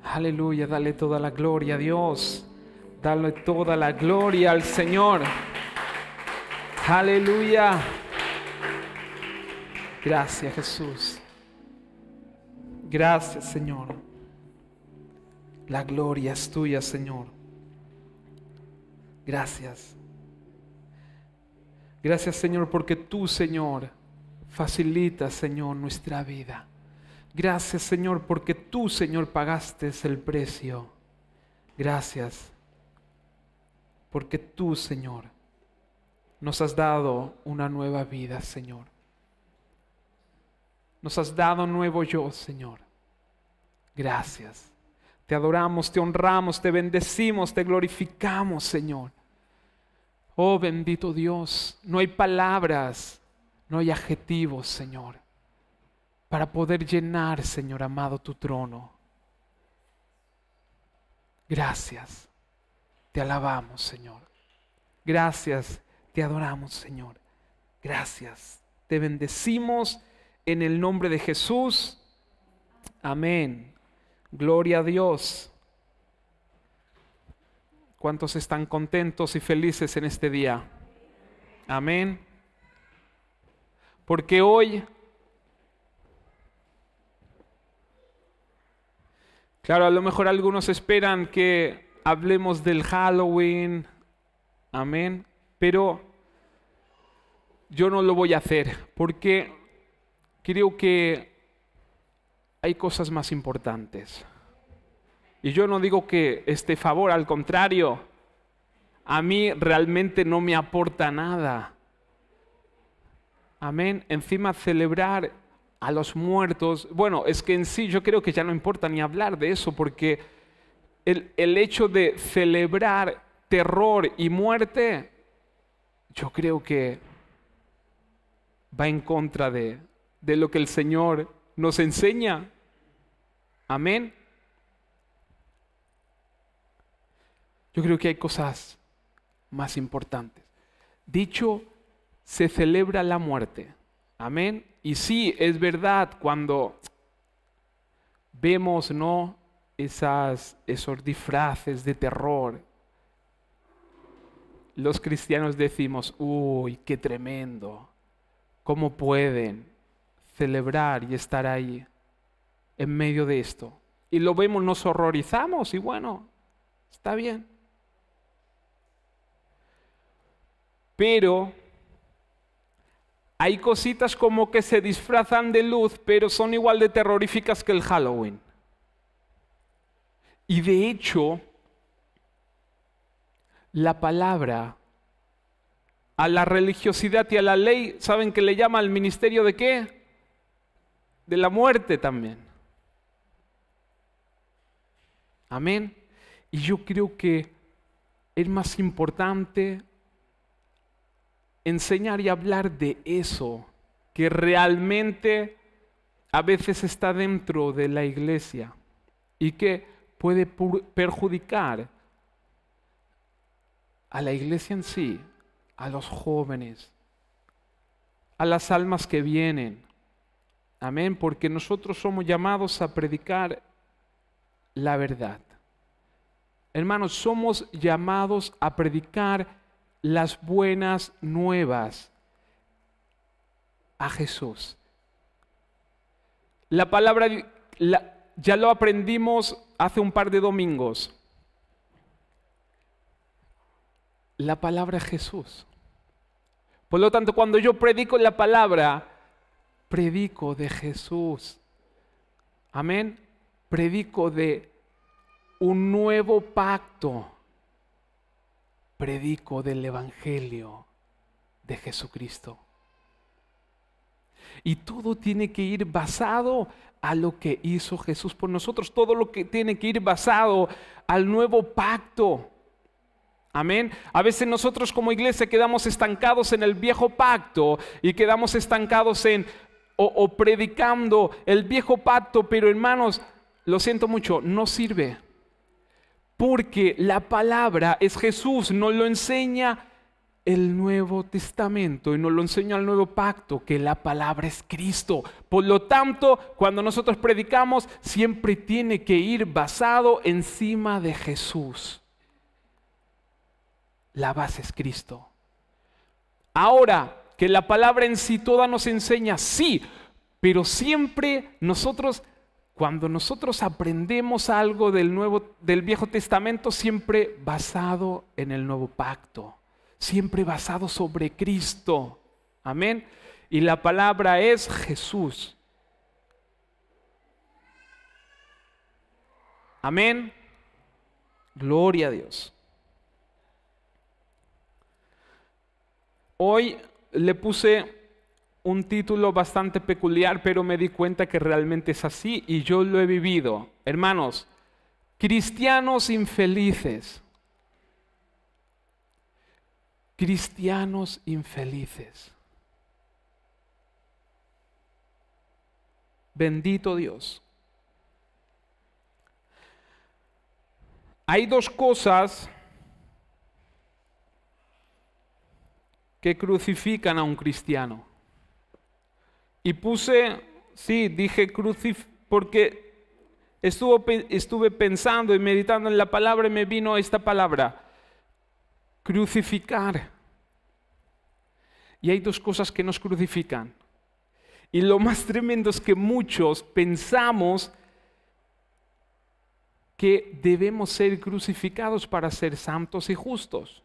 Aleluya, dale toda la gloria a Dios. Dale toda la gloria al Señor. Aleluya. Gracias, Jesús. Gracias, Señor. La gloria es tuya, Señor. Gracias. Gracias, Señor, porque tú, Señor, facilitas, Señor, nuestra vida. Gracias, Señor, porque tú, Señor, pagaste el precio. Gracias, porque tú, Señor, nos has dado una nueva vida, Señor. Nos has dado un nuevo yo, Señor. Gracias. Te adoramos, te honramos, te bendecimos, te glorificamos, Señor. Oh, bendito Dios. No hay palabras, no hay adjetivos, Señor, para poder llenar, Señor amado, tu trono. Gracias. Te alabamos, Señor. Gracias. Te adoramos, Señor. Gracias. Te bendecimos en el nombre de Jesús. Amén. Gloria a Dios. ¿Cuántos están contentos y felices en este día? Amén. Porque hoy, claro, a lo mejor algunos esperan que hablemos del Halloween. Amén. Pero yo no lo voy a hacer porque creo que hay cosas más importantes. Y yo no digo que esté a favor, al contrario, a mí realmente no me aporta nada. Amén. Encima celebrar a los muertos, bueno, es que en sí yo creo que ya no importa ni hablar de eso, porque el hecho de celebrar terror y muerte, yo creo que va en contra de lo que el Señor nos enseña. Amén. Yo creo que hay cosas más importantes. Dicho, se celebra la muerte. Amén. Y sí, es verdad, cuando vemos, ¿no?, esos disfraces de terror, los cristianos decimos, uy, qué tremendo. ¿Cómo pueden celebrar y estar ahí en medio de esto? Y lo vemos, nos horrorizamos y bueno, está bien. Pero hay cositas como que se disfrazan de luz, pero son igual de terroríficas que el Halloween. Y de hecho, la palabra a la religiosidad y a la ley, ¿saben que le llama al ministerio de qué? De la muerte también. Amén. Y yo creo que es más importante enseñar y hablar de eso, que realmente a veces está dentro de la iglesia y que puede perjudicar a la iglesia en sí, a los jóvenes, a las almas que vienen. Amén, porque nosotros somos llamados a predicar la verdad. Hermanos, somos llamados a predicar las buenas nuevas a Jesús. La palabra, ya lo aprendimos hace un par de domingos. La palabra es Jesús. Por lo tanto, cuando yo predico la palabra, predico de Jesús. Amén. Predico de un nuevo pacto. Predico del Evangelio de Jesucristo. Y todo tiene que ir basado a lo que hizo Jesús por nosotros. Todo lo que tiene que ir basado al nuevo pacto. Amén. A veces nosotros como iglesia quedamos estancados en el viejo pacto y quedamos estancados en o predicando el viejo pacto, pero hermanos, lo siento mucho, no sirve. Porque la palabra es Jesús, nos lo enseña el Nuevo Testamento y nos lo enseña el Nuevo Pacto, que la palabra es Cristo. Por lo tanto, cuando nosotros predicamos, siempre tiene que ir basado encima de Jesús. La base es Cristo. Ahora, que la palabra en sí toda nos enseña, sí, pero siempre cuando nosotros aprendemos algo del Viejo Testamento, siempre basado en el Nuevo Pacto, siempre basado sobre Cristo. Amén. Y la palabra es Jesús. Amén. Gloria a Dios. Hoy le puse un título bastante peculiar, pero me di cuenta que realmente es así y yo lo he vivido. Hermanos, cristianos infelices. Cristianos infelices. Bendito Dios. Hay dos cosas que crucifican a un cristiano. Y dije porque estuve pensando y meditando en la palabra y me vino esta palabra, crucificar. Y hay dos cosas que nos crucifican. Y lo más tremendo es que muchos pensamos que debemos ser crucificados para ser santos y justos.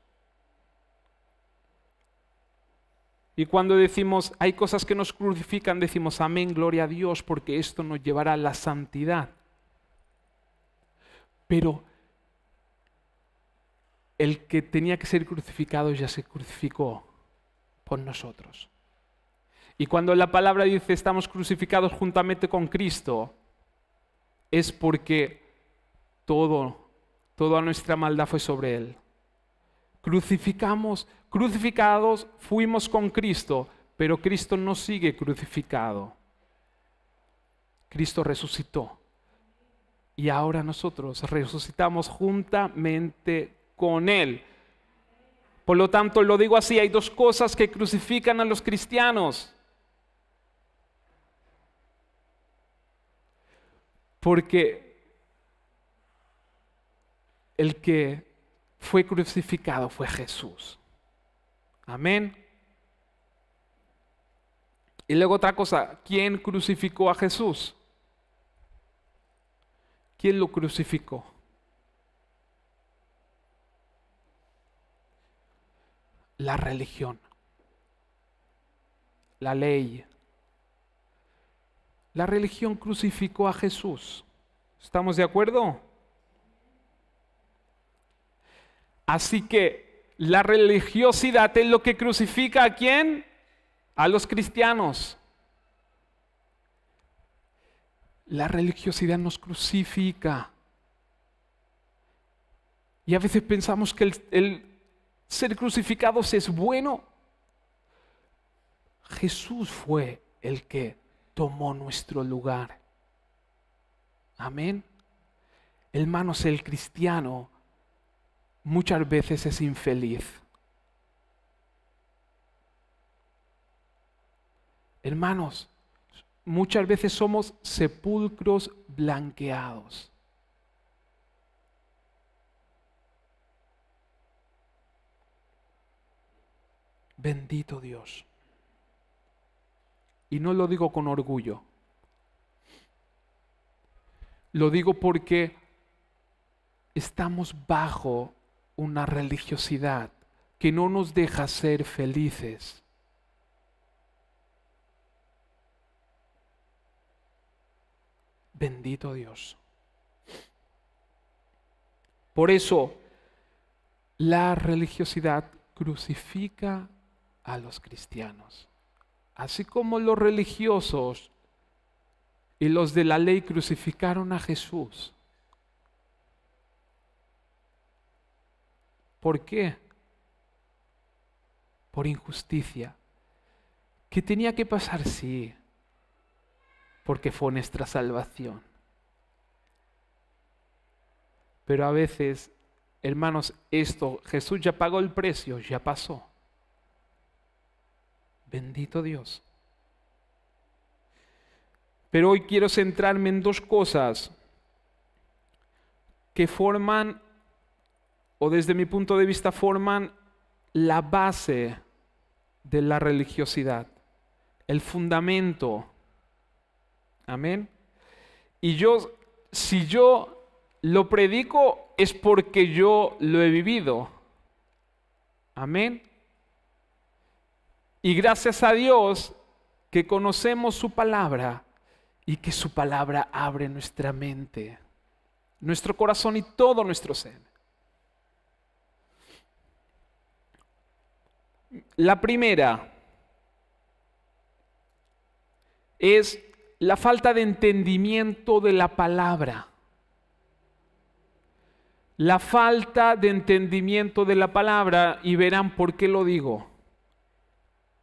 Y cuando decimos, hay cosas que nos crucifican, decimos, amén, gloria a Dios, porque esto nos llevará a la santidad. Pero el que tenía que ser crucificado ya se crucificó por nosotros. Y cuando la palabra dice, estamos crucificados juntamente con Cristo, es porque toda nuestra maldad fue sobre Él. Crucificados fuimos con Cristo, pero Cristo no sigue crucificado. Cristo resucitó. Y ahora nosotros resucitamos juntamente con Él. Por lo tanto, lo digo así, hay dos cosas que crucifican a los cristianos. Porque el que fue crucificado fue Jesús. Amén. Y luego otra cosa, ¿quién crucificó a Jesús? ¿Quién lo crucificó? La religión, la ley. La religión crucificó a Jesús. ¿Estamos de acuerdo? Así que la religiosidad es lo que crucifica ¿a quién? A los cristianos. La religiosidad nos crucifica. Y a veces pensamos que el ser crucificados es bueno. Jesús fue el que tomó nuestro lugar. Amén. Hermanos, el cristiano muchas veces es infeliz. Hermanos, muchas veces somos sepulcros blanqueados. Bendito Dios. Y no lo digo con orgullo. Lo digo porque estamos bajo una religiosidad que no nos deja ser felices. Bendito Dios. Por eso, la religiosidad crucifica a los cristianos. Así como los religiosos y los de la ley crucificaron a Jesús. ¿Por qué? Por injusticia. ¿Qué tenía que pasar? Sí, porque fue nuestra salvación. Pero a veces, hermanos, Jesús ya pagó el precio, ya pasó. Bendito Dios. Pero hoy quiero centrarme en dos cosas que forman, o desde mi punto de vista forman la base de la religiosidad, el fundamento. Amén. Y si yo lo predico es porque yo lo he vivido. Amén. Y gracias a Dios que conocemos su palabra y que su palabra abre nuestra mente, nuestro corazón y todo nuestro ser. La primera es la falta de entendimiento de la palabra. La falta de entendimiento de la palabra, y verán por qué lo digo.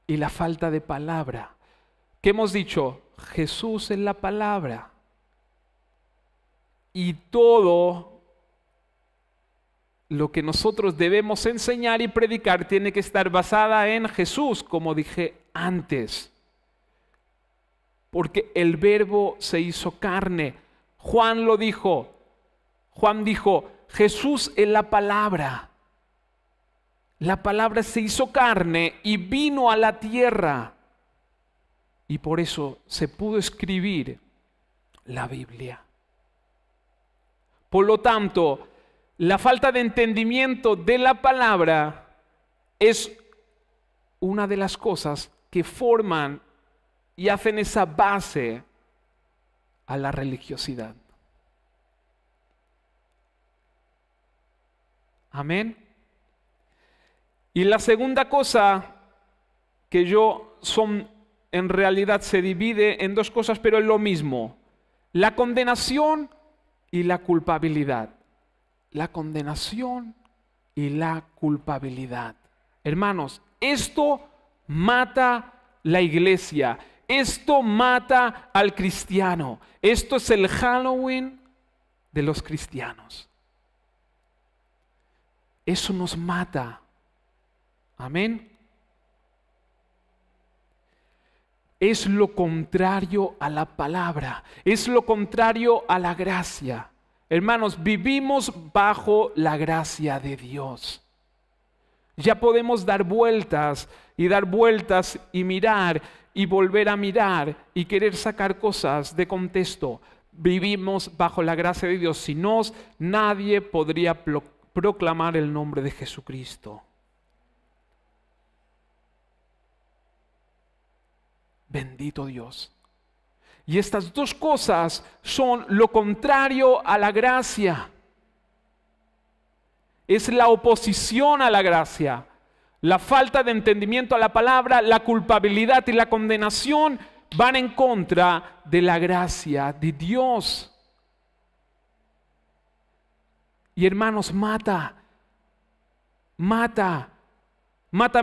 Y la falta de palabra. ¿Qué hemos dicho? Jesús es la palabra. Y todo lo que nosotros debemos enseñar y predicar tiene que estar basada en Jesús, como dije antes. Porque el Verbo se hizo carne. Juan lo dijo. Juan dijo, Jesús es la palabra. La palabra se hizo carne y vino a la tierra. Y por eso se pudo escribir la Biblia. Por lo tanto, la falta de entendimiento de la palabra es una de las cosas que forman y hacen esa base a la religiosidad. Amén. Y la segunda cosa que en realidad se divide en dos cosas, pero es lo mismo: la condenación y la culpabilidad. La condenación y la culpabilidad. Hermanos, esto mata la iglesia. Esto mata al cristiano. Esto es el Halloween de los cristianos. Eso nos mata. Amén. Es lo contrario a la palabra. Es lo contrario a la gracia. Hermanos, vivimos bajo la gracia de Dios. Ya podemos dar vueltas y mirar y volver a mirar y querer sacar cosas de contexto. Vivimos bajo la gracia de Dios. Si no, nadie podría proclamar el nombre de Jesucristo. Bendito Dios. Y estas dos cosas son lo contrario a la gracia. Es la oposición a la gracia. La falta de entendimiento a la palabra, la culpabilidad y la condenación van en contra de la gracia de Dios. Y hermanos, mata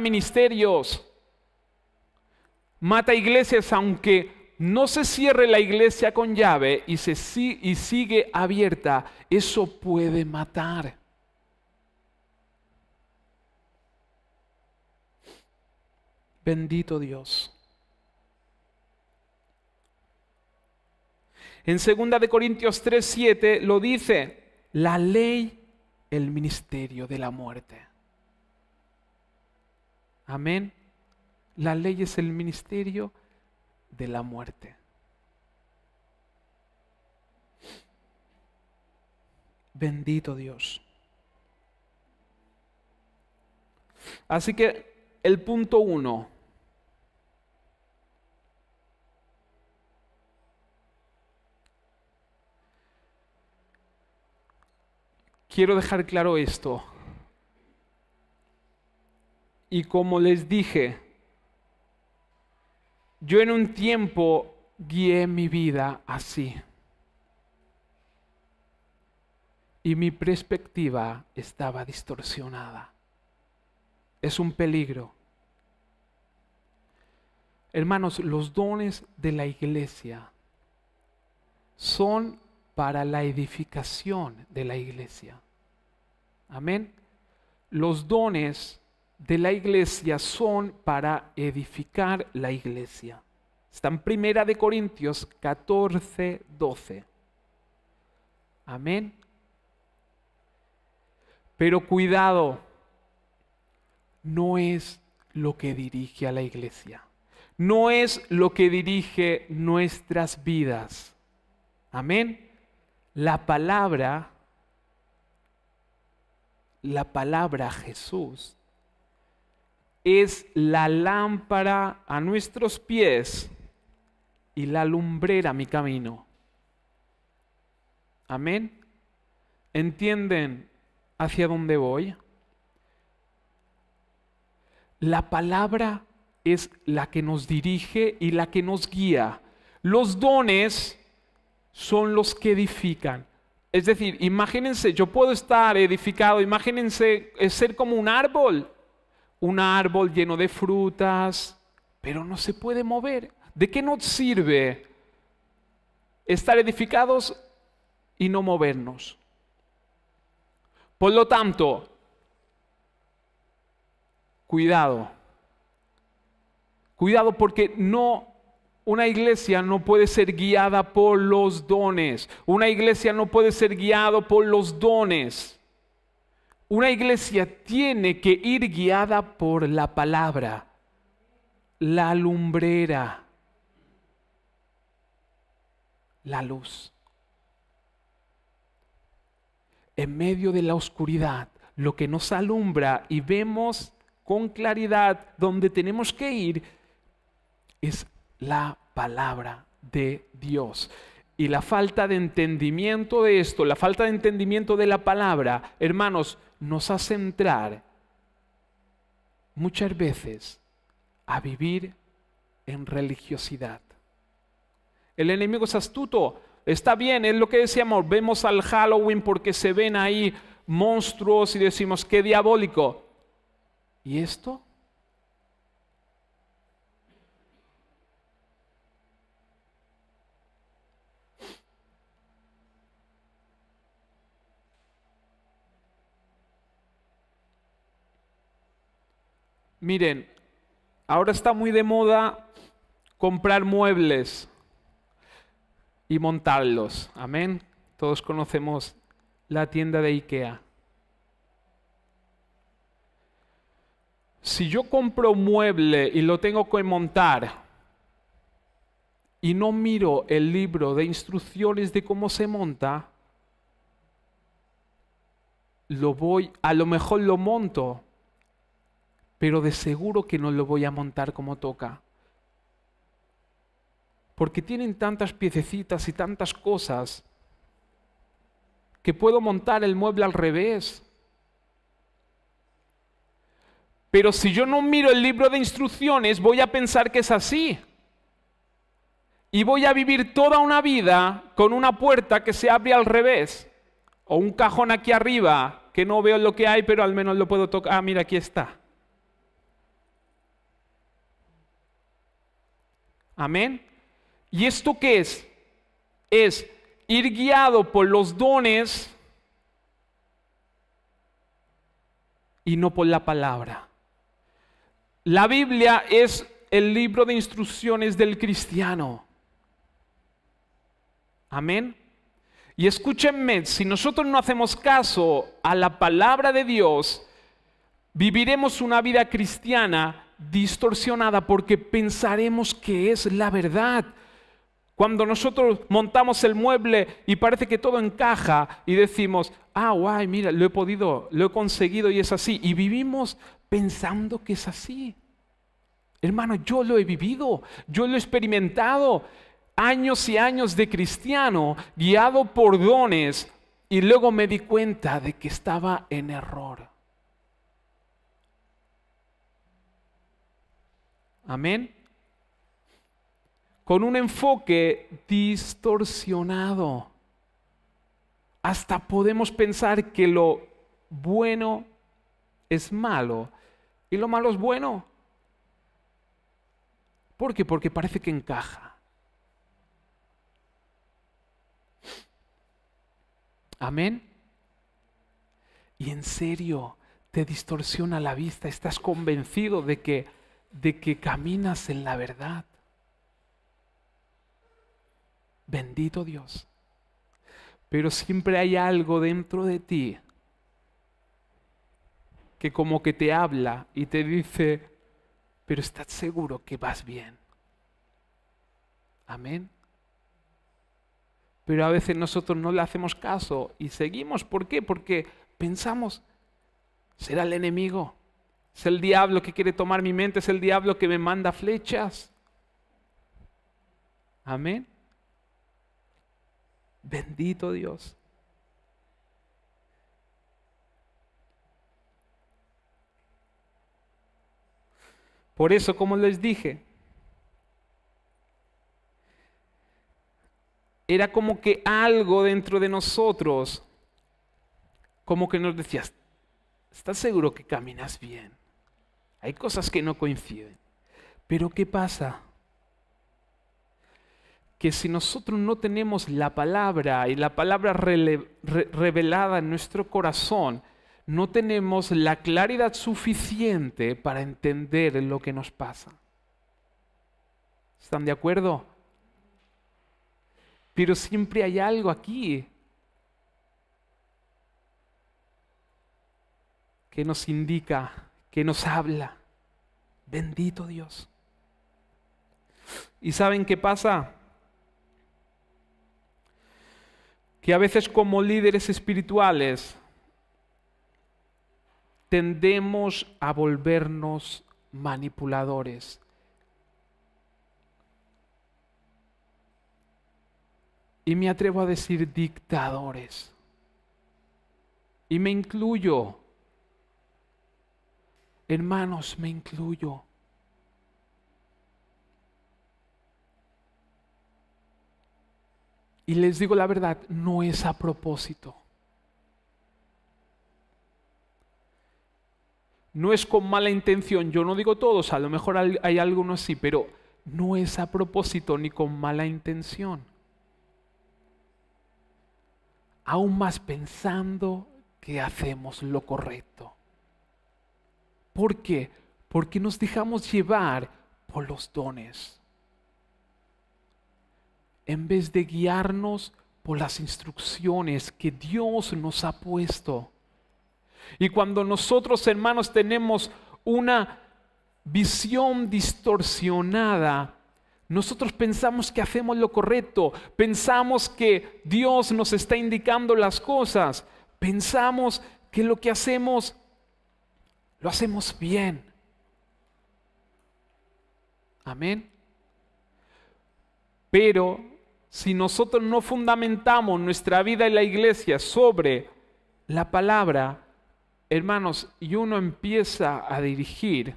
ministerios, mata iglesias, aunque no se cierre la iglesia con llave y sigue abierta, eso puede matar. Bendito Dios. En 2 Corintios 3:7 lo dice: la ley, el ministerio de la muerte. Amén. La ley es el ministerio de la muerte. Bendito Dios. Así que el punto 1. Quiero dejar claro esto. Y como les dije, yo en un tiempo guié mi vida así. Y mi perspectiva estaba distorsionada. Es un peligro. Hermanos, los dones de la iglesia son para la edificación de la iglesia. Amén. Los dones de la iglesia son para edificar la iglesia. Está en 1 Corintios 14, 12. Amén. Pero cuidado, no es lo que dirige a la iglesia. No es lo que dirige nuestras vidas. Amén. La palabra Jesús es la lámpara a nuestros pies y la lumbrera a mi camino. Amén. ¿Entienden hacia dónde voy? La palabra es la que nos dirige y la que nos guía. Los dones son los que edifican. Es decir, imagínense, yo puedo estar edificado, imagínense ser como un árbol lleno de frutas, pero no se puede mover. ¿De qué nos sirve estar edificados y no movernos? Por lo tanto, cuidado porque una iglesia no puede ser guiada por los dones. Una iglesia no puede ser guiada por los dones. Una iglesia tiene que ir guiada por la palabra, la lumbrera, la luz. En medio de la oscuridad, lo que nos alumbra y vemos con claridad dónde tenemos que ir es la palabra de Dios. Y la falta de entendimiento de esto, la falta de entendimiento de la palabra, hermanos, nos hace entrar muchas veces a vivir en religiosidad. El enemigo es astuto. Está bien, es lo que decíamos, vemos al Halloween porque se ven ahí monstruos y decimos, qué diabólico. ¿Y esto? Miren, ahora está muy de moda comprar muebles y montarlos. Amén. Todos conocemos la tienda de IKEA. Si yo compro un mueble y lo tengo que montar y no miro el libro de instrucciones de cómo se monta, a lo mejor lo monto, pero de seguro que no lo voy a montar como toca. Porque tienen tantas piececitas y tantas cosas que puedo montar el mueble al revés. Pero si yo no miro el libro de instrucciones, voy a pensar que es así. Y voy a vivir toda una vida con una puerta que se abre al revés. O un cajón aquí arriba que no veo lo que hay, pero al menos lo puedo tocar. Ah, mira, aquí está. Amén. ¿Y esto qué es? Es ir guiado por los dones y no por la palabra. La Biblia es el libro de instrucciones del cristiano. Amén. Y escúchenme, si nosotros no hacemos caso a la palabra de Dios, viviremos una vida cristiana distorsionada porque pensaremos que es la verdad. Cuando nosotros montamos el mueble y parece que todo encaja y decimos, guay, mira, lo he conseguido y es así. Y vivimos pensando que es así. Hermano, yo lo he vivido, yo lo he experimentado. Años y años de cristiano, guiado por dones, y luego me di cuenta de que estaba en error. Amén. Con un enfoque distorsionado. Hasta podemos pensar que lo bueno es malo y lo malo es bueno. ¿Por qué? Porque parece que encaja. Amén. Y en serio, te distorsiona la vista, estás convencido de que caminas en la verdad. Bendito Dios. Pero siempre hay algo dentro de ti que como que te habla y te dice, pero ¿estás seguro que vas bien? Amén. Pero a veces nosotros no le hacemos caso y seguimos. ¿Por qué? Porque pensamos, será el enemigo, es el diablo que quiere tomar mi mente, es el diablo que me manda flechas. Amén. Bendito Dios. Por eso, como les dije, era como que algo dentro de nosotros, como que nos decía, ¿estás seguro que caminas bien? Hay cosas que no coinciden. Pero ¿qué pasa? Que si nosotros no tenemos la palabra y la palabra revelada en nuestro corazón, no tenemos la claridad suficiente para entender lo que nos pasa. ¿Están de acuerdo? Pero siempre hay algo aquí que nos indica, que nos habla. Bendito Dios. ¿Y saben qué pasa? Que a veces como líderes espirituales tendemos a volvernos manipuladores. Y me atrevo a decir dictadores. Y me incluyo. Hermanos, me incluyo. Y les digo la verdad, no es a propósito. No es con mala intención. Yo no digo todos, a lo mejor hay algunos sí, pero no es a propósito ni con mala intención. Aún más pensando que hacemos lo correcto. ¿Por qué? Porque nos dejamos llevar por los dones, en vez de guiarnos por las instrucciones que Dios nos ha puesto. Y cuando nosotros, hermanos, tenemos una visión distorsionada, nosotros pensamos que hacemos lo correcto, pensamos que Dios nos está indicando las cosas, pensamos que lo que hacemos, lo hacemos bien. Amén. Pero si nosotros no fundamentamos nuestra vida en la iglesia sobre la palabra, hermanos, y uno empieza a dirigir,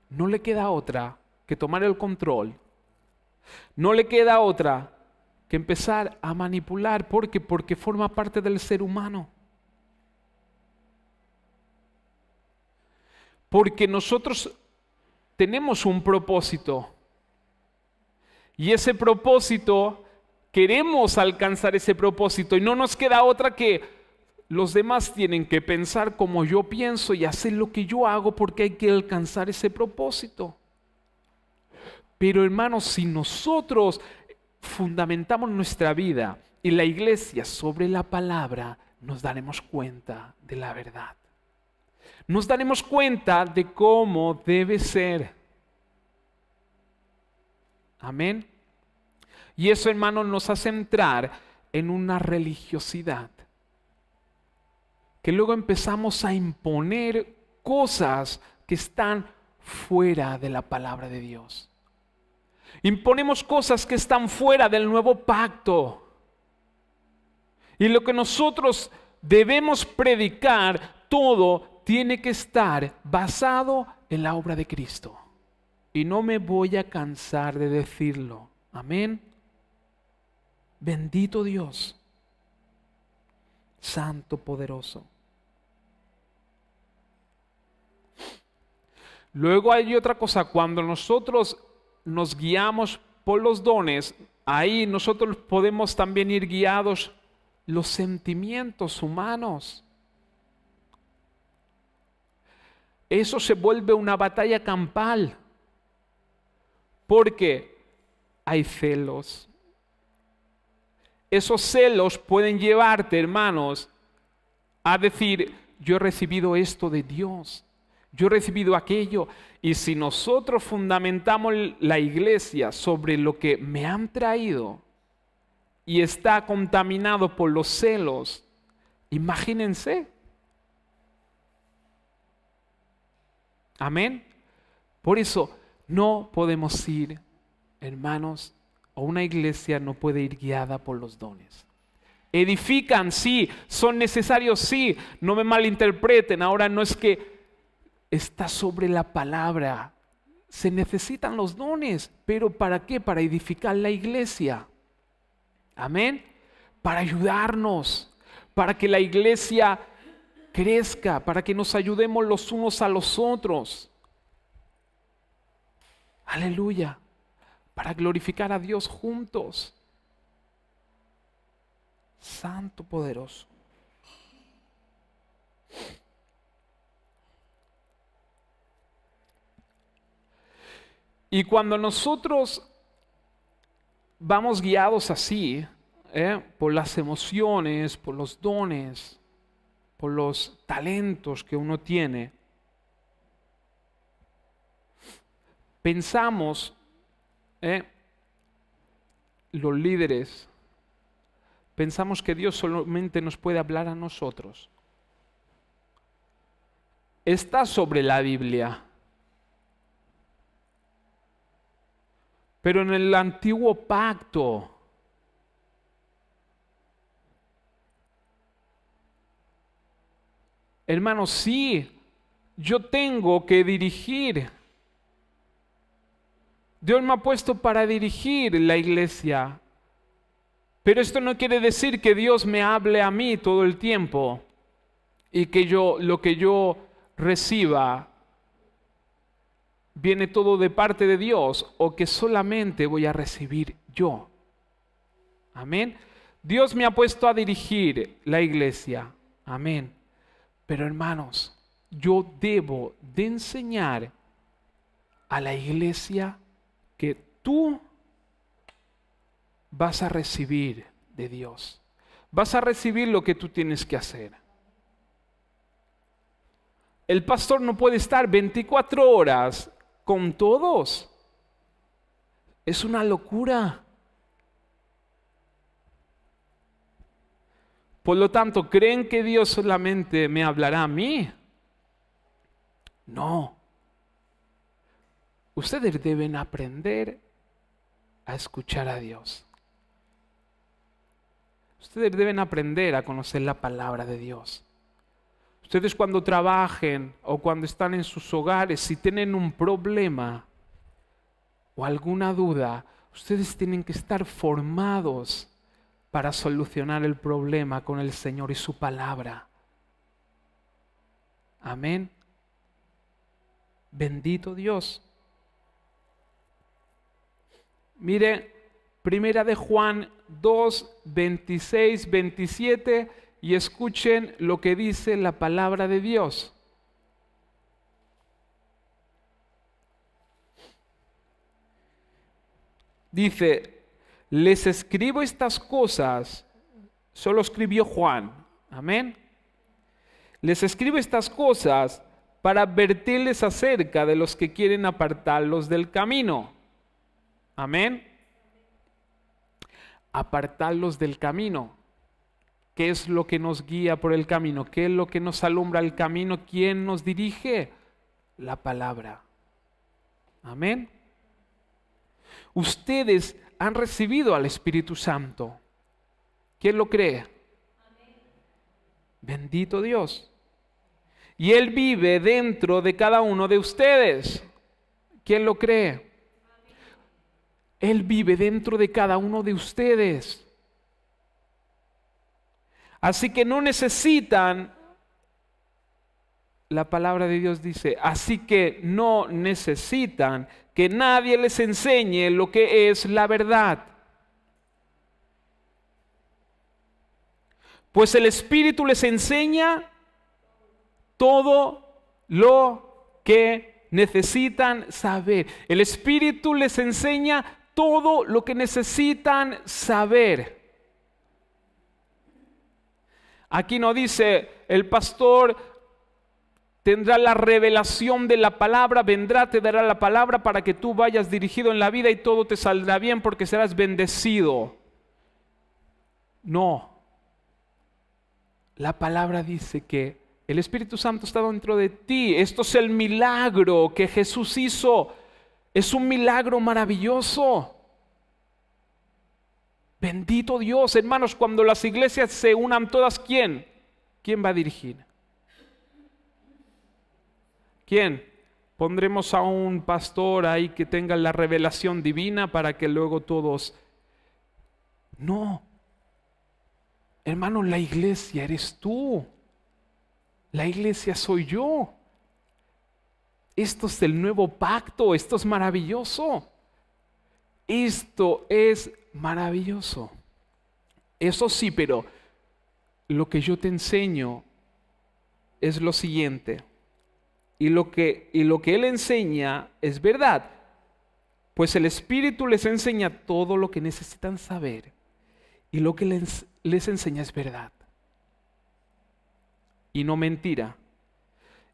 no le queda otra que tomar el control. No le queda otra que empezar a manipular. ¿Por qué? Porque forma parte del ser humano. Porque nosotros tenemos un propósito. Y ese propósito, queremos alcanzar ese propósito. Y no nos queda otra que los demás tienen que pensar como yo pienso y hacer lo que yo hago porque hay que alcanzar ese propósito. Pero hermanos, si nosotros fundamentamos nuestra vida y la iglesia sobre la palabra, nos daremos cuenta de la verdad. Nos daremos cuenta de cómo debe ser. Amén. Y eso, hermanos, nos hace entrar en una religiosidad. Que luego empezamos a imponer cosas que están fuera de la palabra de Dios. Imponemos cosas que están fuera del nuevo pacto. Y lo que nosotros debemos predicar, todo tiene que estar basado en la obra de Cristo. Y no me voy a cansar de decirlo. Amén. Bendito Dios. Santo, poderoso. Luego hay otra cosa, cuando nosotros nos guiamos por los dones, ahí nosotros podemos también ir guiados los sentimientos humanos. Eso se vuelve una batalla campal, porque hay celos. Esos celos pueden llevarte, hermanos, a decir, yo he recibido esto de Dios, yo he recibido aquello. Y si nosotros fundamentamos la iglesia sobre lo que me han traído y está contaminado por los celos, imagínense. Amén. Por eso no podemos ir, hermanos, o una iglesia no puede ir guiada por los dones. Edifican, sí, son necesarios, sí, no me malinterpreten. Ahora no es que está sobre la palabra, se necesitan los dones, pero ¿para qué? Para edificar la iglesia. Amén. Para ayudarnos, para que la iglesia crezca, para que nos ayudemos los unos a los otros. Aleluya. Para glorificar a Dios juntos. Santo poderoso. Y cuando nosotros vamos guiados así, por las emociones, por los dones, por los talentos que uno tiene, pensamos, los líderes, pensamos que Dios solamente nos puede hablar a nosotros. Está sobre la Biblia. Pero en el antiguo pacto, hermanos, sí, yo tengo que dirigir. Dios me ha puesto para dirigir la iglesia. Pero esto no quiere decir que Dios me hable a mí todo el tiempo y que lo que yo reciba viene todo de parte de Dios, o que solamente voy a recibir yo. Amén. Dios me ha puesto a dirigir la iglesia. Amén. Pero hermanos, yo debo de enseñar a la iglesia que tú vas a recibir de Dios. Vas a recibir lo que tú tienes que hacer. El pastor no puede estar 24 horas con todos. Es una locura. Por lo tanto, ¿creen que Dios solamente me hablará a mí? No. Ustedes deben aprender a escuchar a Dios. Ustedes deben aprender a conocer la palabra de Dios. Ustedes cuando trabajen o cuando están en sus hogares, si tienen un problema o alguna duda, ustedes tienen que estar formados para solucionar el problema con el Señor y su palabra. Amén. Bendito Dios. Mire, Primera de Juan 2, 26, 27, y escuchen lo que dice la palabra de Dios. Dice, les escribo estas cosas, solo escribió Juan, amén. Les escribo estas cosas para advertirles acerca de los que quieren apartarlos del camino. Amén. Apartarlos del camino. ¿Qué es lo que nos guía por el camino? ¿Qué es lo que nos alumbra el camino? ¿Quién nos dirige? La palabra. Amén. Ustedes han recibido al Espíritu Santo. ¿Quién lo cree? Amén. Bendito Dios. Y Él vive dentro de cada uno de ustedes. ¿Quién lo cree? Amén. Él vive dentro de cada uno de ustedes. Así que no necesitan, la palabra de Dios dice, así que no necesitan que nadie les enseñe lo que es la verdad. pues el Espíritu les enseña todo lo que necesitan saber. El Espíritu les enseña todo lo que necesitan saber. Aquí no dice, el pastor tendrá la revelación de la palabra, vendrá, te dará la palabra para que tú vayas dirigido en la vida y todo te saldrá bien porque serás bendecido. No. La palabra dice que el Espíritu Santo está dentro de ti. Esto es el milagro que Jesús hizo. Es un milagro maravilloso. Bendito Dios, hermanos, cuando las iglesias se unan todas, ¿quién? ¿Quién va a dirigir? ¿Quién? Pondremos a un pastor ahí que tenga la revelación divina para que luego todos... No. Hermano, la iglesia eres tú. La iglesia soy yo. Esto es el nuevo pacto. Esto es maravilloso. Esto es maravilloso. Eso sí, pero lo que yo te enseño es lo siguiente. Y lo que Él enseña es verdad. Pues el Espíritu les enseña todo lo que necesitan saber. Y lo que les enseña es verdad. Y no mentira.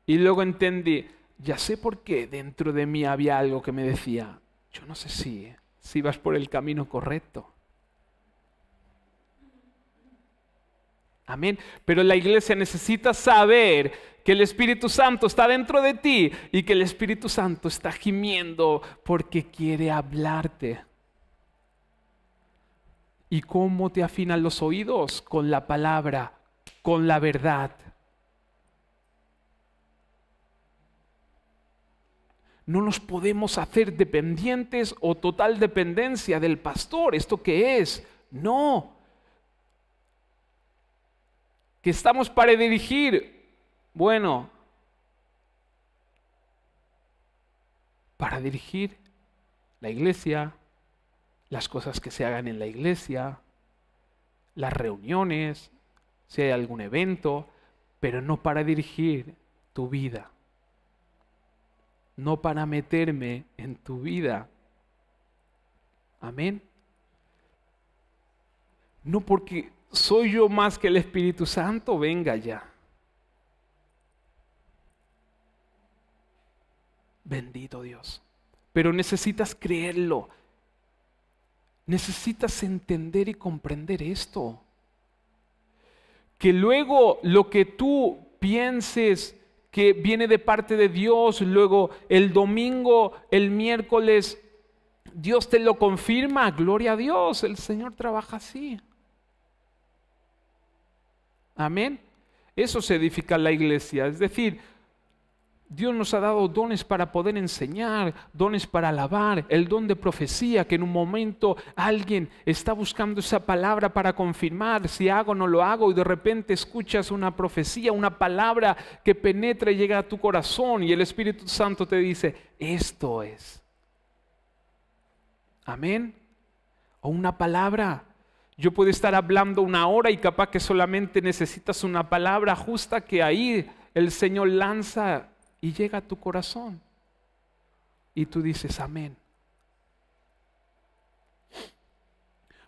Y luego entendí, ya sé por qué dentro de mí había algo que me decía, yo no sé si vas por el camino correcto. Amén. Pero la iglesia necesita saber que el Espíritu Santo está dentro de ti y que el Espíritu Santo está gimiendo porque quiere hablarte. ¿Y cómo te afinan los oídos? Con la palabra, con la verdad. No nos podemos hacer dependientes o total dependencia del pastor. ¿Esto qué es? No. ¿Que estamos para dirigir? Bueno, para dirigir la iglesia, las cosas que se hagan en la iglesia, las reuniones, si hay algún evento, pero no para dirigir tu vida. No para meterme en tu vida. Amén. No porque soy yo más que el Espíritu Santo, venga ya. Bendito Dios. Pero necesitas creerlo. Necesitas entender y comprender esto. Que luego lo que tú pienses que viene de parte de Dios, luego el domingo, el miércoles, Dios te lo confirma, gloria a Dios, el Señor trabaja así. Amén. Eso se edifica la iglesia, es decir, Dios nos ha dado dones para poder enseñar, dones para alabar, el don de profecía, que en un momento alguien está buscando esa palabra para confirmar si hago o no lo hago y de repente escuchas una profecía, una palabra que penetra y llega a tu corazón y el Espíritu Santo te dice, esto es. Amén. O una palabra. Yo puedo estar hablando una hora y capaz que solamente necesitas una palabra justa que ahí el Señor lanza y llega a tu corazón. Y tú dices, amén.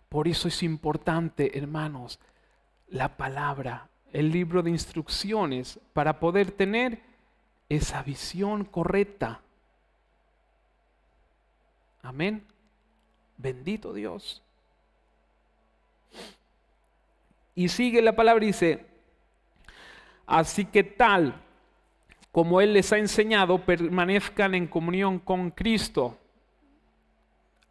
Por eso es importante, hermanos, la palabra, el libro de instrucciones, para poder tener esa visión correcta. Amén. Bendito Dios. Y sigue la palabra y dice, así que tal como Él les ha enseñado, permanezcan en comunión con Cristo.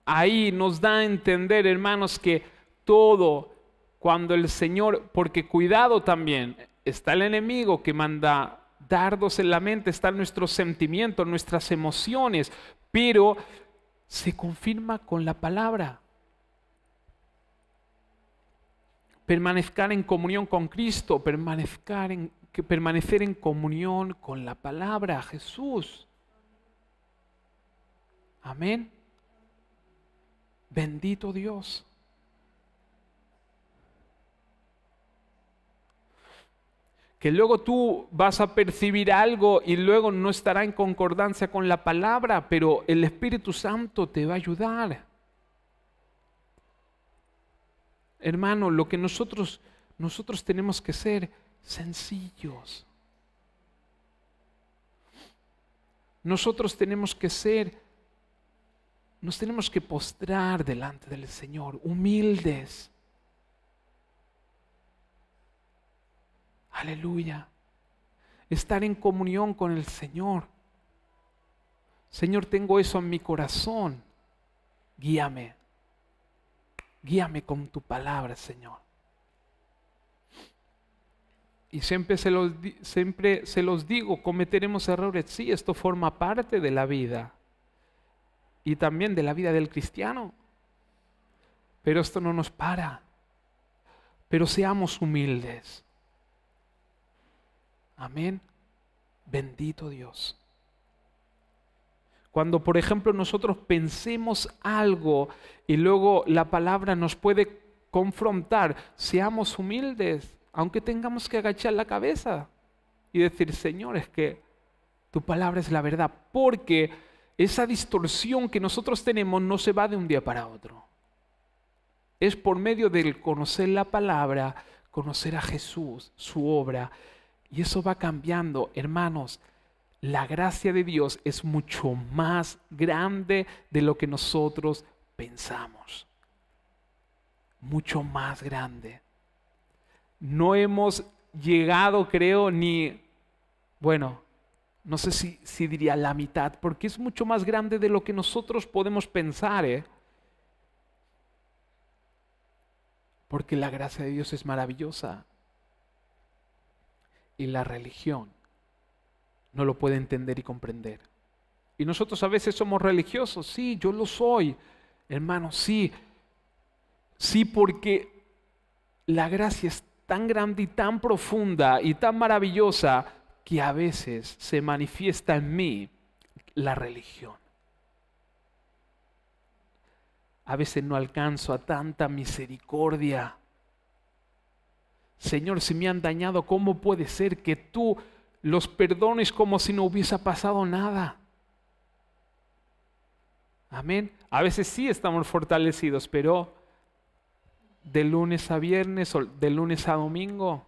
Ahí nos da a entender, hermanos, que todo, cuando el Señor, porque cuidado también, está el enemigo que manda dardos en la mente, están nuestros sentimientos, nuestras emociones, pero se confirma con la palabra. Permanecer en comunión con Cristo, permanecer en comunión con la palabra, Jesús. Amén. Bendito Dios. que luego tú vas a percibir algo y luego no estará en concordancia con la palabra, pero el Espíritu Santo te va a ayudar. Hermano, lo que nosotros tenemos que ser sencillos. Nosotros tenemos que nos tenemos que postrar delante del Señor, humildes. Aleluya. Estar en comunión con el Señor. Señor, tengo eso en mi corazón. Guíame. Guíame con tu palabra, Señor. Y siempre se los digo, cometeremos errores. Sí, esto forma parte de la vida. Y también de la vida del cristiano. Pero esto no nos para. Pero seamos humildes. Amén. Bendito Dios. Cuando, por ejemplo, nosotros pensemos algo y luego la palabra nos puede confrontar, seamos humildes, aunque tengamos que agachar la cabeza y decir, Señor, es que tu palabra es la verdad, porque esa distorsión que nosotros tenemos no se va de un día para otro. Es por medio del conocer la palabra, conocer a Jesús, su obra, y eso va cambiando. Hermanos, la gracia de Dios es mucho más grande de lo que nosotros pensamos. Mucho más grande. No hemos llegado, creo, no sé si diría la mitad, porque es mucho más grande de lo que nosotros podemos pensar, Porque la gracia de Dios es maravillosa. Y la religión no lo puede entender y comprender. Y nosotros a veces somos religiosos. Sí, yo lo soy. Hermano, sí. Sí, porque la gracia es tan grande y tan profunda y tan maravillosa que a veces se manifiesta en mí la religión. A veces no alcanzo a tanta misericordia. Señor, si me han dañado, ¿cómo puede ser que tú los perdones como si no hubiese pasado nada? Amén. A veces sí estamos fortalecidos, pero de lunes a viernes o de lunes a domingo,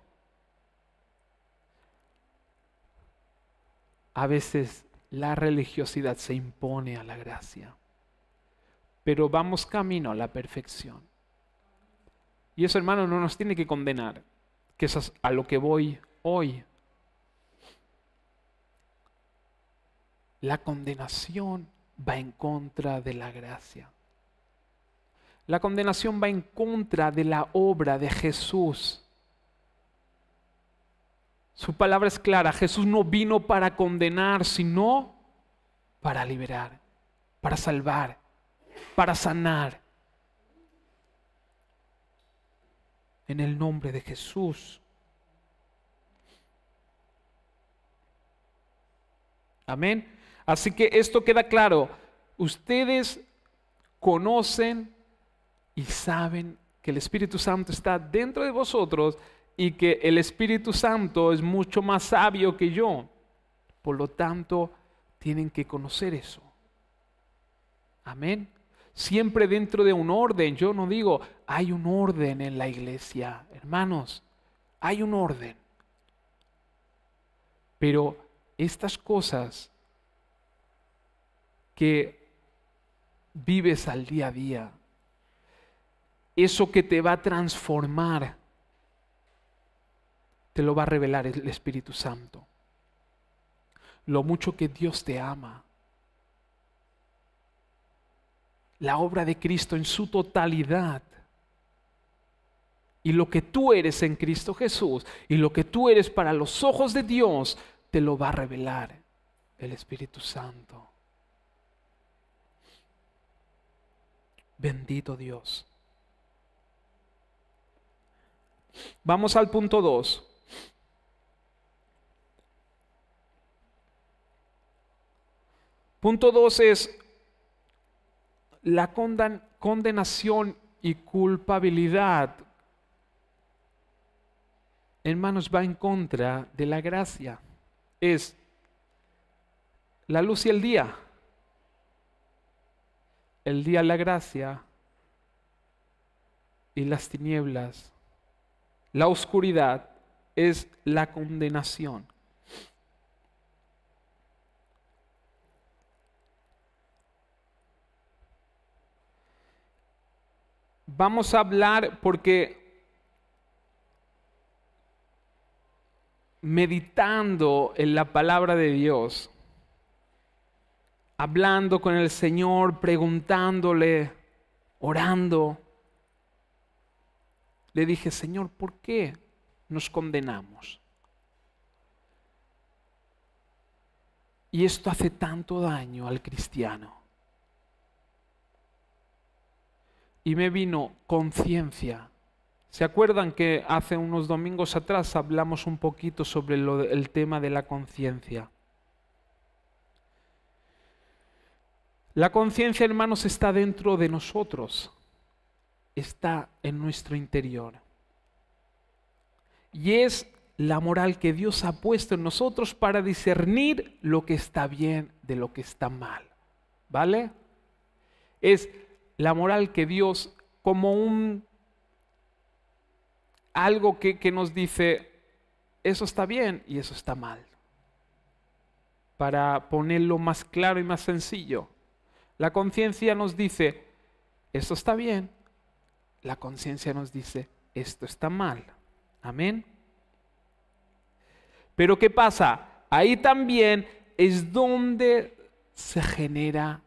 a veces la religiosidad se impone a la gracia. Pero vamos camino a la perfección. Y eso, hermano, no nos tiene que condenar, que eso es a lo que voy hoy. La condenación va en contra de la gracia. La condenación va en contra de la obra de Jesús. Su palabra es clara. Jesús no vino para condenar, sino para liberar, para salvar, para sanar. En el nombre de Jesús. Amén. Así que esto queda claro. Ustedes conocen y saben que el Espíritu Santo está dentro de vosotros y que el Espíritu Santo es mucho más sabio que yo. Por lo tanto, tienen que conocer eso. Amén. Siempre dentro de un orden. Yo no digo, hay un orden en la iglesia. Hermanos, hay un orden. Pero estas cosas que vives al día a día, eso que te va a transformar, te lo va a revelar el Espíritu Santo. Lo mucho que Dios te ama. La obra de Cristo en su totalidad. Y lo que tú eres en Cristo Jesús y lo que tú eres para los ojos de Dios, te lo va a revelar el Espíritu Santo. Bendito Dios. Vamos al punto 2. Punto 2 es la condenación y culpabilidad hermanos, va en contra de la gracia. Es la luz y el día. El día la gracia y las tinieblas. La oscuridad es la condenación. Vamos a hablar porque meditando en la palabra de Dios, hablando con el Señor, preguntándole, orando, le dije, Señor, ¿por qué nos condenamos? Y esto hace tanto daño al cristiano. Y me vino conciencia. ¿Se acuerdan que hace unos domingos atrás hablamos un poquito sobre el tema de la conciencia? La conciencia, hermanos, está dentro de nosotros. Está en nuestro interior. Y es la moral que Dios ha puesto en nosotros para discernir lo que está bien de lo que está mal. ¿Vale? Es la moral que Dios, como algo que nos dice, eso está bien y eso está mal. Para ponerlo más claro y más sencillo. La conciencia nos dice, esto está bien. La conciencia nos dice, esto está mal. Amén. Pero ¿qué pasa? Ahí también es donde se genera